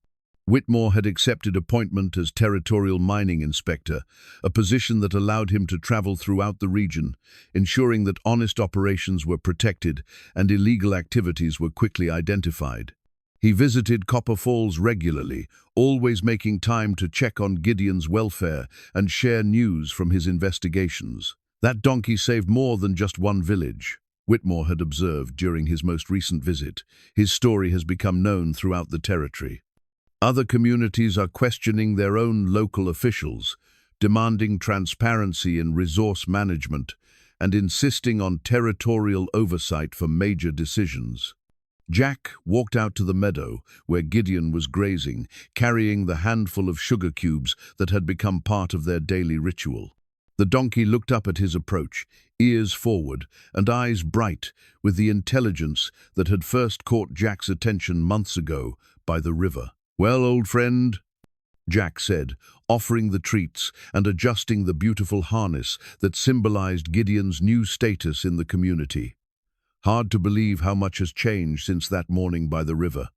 Whitmore had accepted appointment as territorial mining inspector, a position that allowed him to travel throughout the region, ensuring that honest operations were protected and illegal activities were quickly identified. He visited Copper Falls regularly, always making time to check on Gideon's welfare and share news from his investigations. That donkey saved more than just one village, Whitmore had observed during his most recent visit. His story has become known throughout the territory. Other communities are questioning their own local officials, demanding transparency in resource management, and insisting on territorial oversight for major decisions. Jack walked out to the meadow where Gideon was grazing, carrying the handful of sugar cubes that had become part of their daily ritual. The donkey looked up at his approach, ears forward and eyes bright with the intelligence that had first caught Jack's attention months ago by the river. "Well, old friend," Jack said, offering the treats and adjusting the beautiful harness that symbolized Gideon's new status in the community. Hard to believe how much has changed since that morning by the river.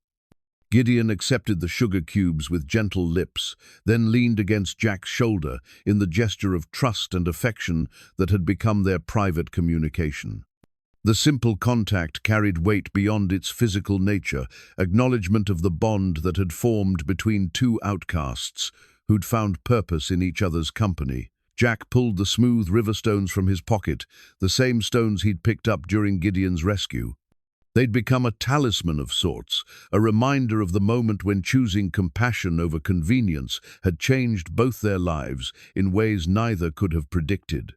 Gideon accepted the sugar cubes with gentle lips, then leaned against Jack's shoulder in the gesture of trust and affection that had become their private communication. The simple contact carried weight beyond its physical nature, acknowledgement of the bond that had formed between two outcasts who'd found purpose in each other's company. Jack pulled the smooth river stones from his pocket, the same stones he'd picked up during Gideon's rescue. They'd become a talisman of sorts, a reminder of the moment when choosing compassion over convenience had changed both their lives in ways neither could have predicted.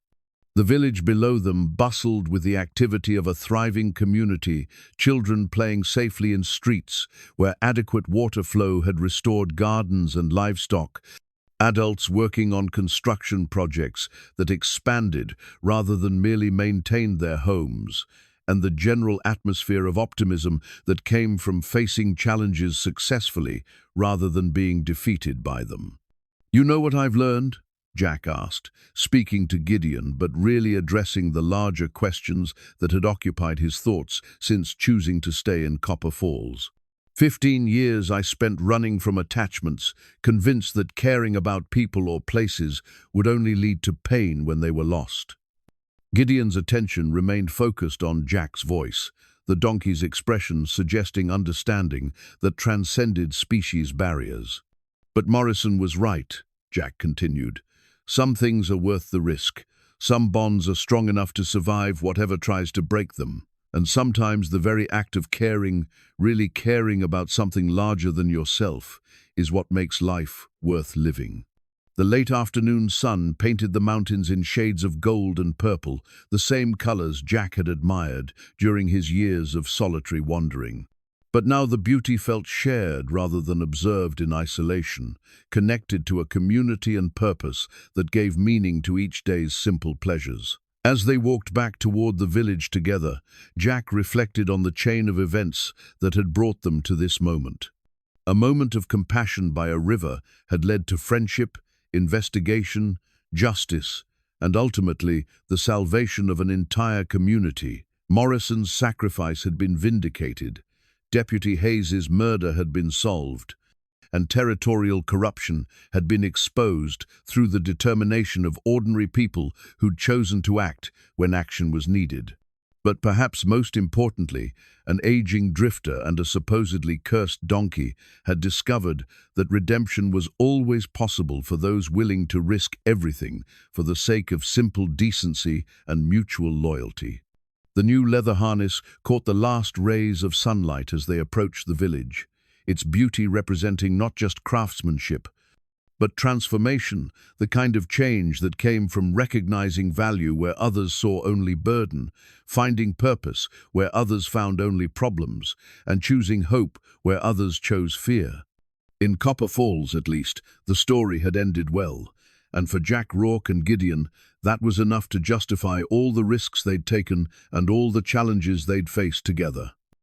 The village below them bustled with the activity of a thriving community, children playing safely in streets where adequate water flow had restored gardens and livestock, adults working on construction projects that expanded rather than merely maintained their homes, and the general atmosphere of optimism that came from facing challenges successfully rather than being defeated by them. "You know what I've learned?" Jack asked, speaking to Gideon but really addressing the larger questions that had occupied his thoughts since choosing to stay in Copper Falls. 15 years I spent running from attachments, convinced that caring about people or places would only lead to pain when they were lost. Gideon's attention remained focused on Jack's voice, the donkey's expression suggesting understanding that transcended species barriers. "But Morrison was right," Jack continued. "Some things are worth the risk. Some bonds are strong enough to survive whatever tries to break them. And sometimes the very act of caring, really caring about something larger than yourself, is what makes life worth living." The late afternoon sun painted the mountains in shades of gold and purple, the same colors Jack had admired during his years of solitary wandering. But now the beauty felt shared rather than observed in isolation, connected to a community and purpose that gave meaning to each day's simple pleasures. As they walked back toward the village together, Jack reflected on the chain of events that had brought them to this moment. A moment of compassion by a river had led to friendship, investigation, justice, and ultimately the salvation of an entire community. Morrison's sacrifice had been vindicated. Deputy Hayes's murder had been solved, and territorial corruption had been exposed through the determination of ordinary people who'd chosen to act when action was needed. But perhaps most importantly, an aging drifter and a supposedly cursed donkey had discovered that redemption was always possible for those willing to risk everything for the sake of simple decency and mutual loyalty. The new leather harness caught the last rays of sunlight as they approached the village, its beauty representing not just craftsmanship, but transformation, the kind of change that came from recognizing value where others saw only burden, finding purpose where others found only problems, and choosing hope where others chose fear. In Copper Falls, at least, the story had ended well, and for Jack Rourke and Gideon, that was enough to justify all the risks they'd taken and all the challenges they'd faced together.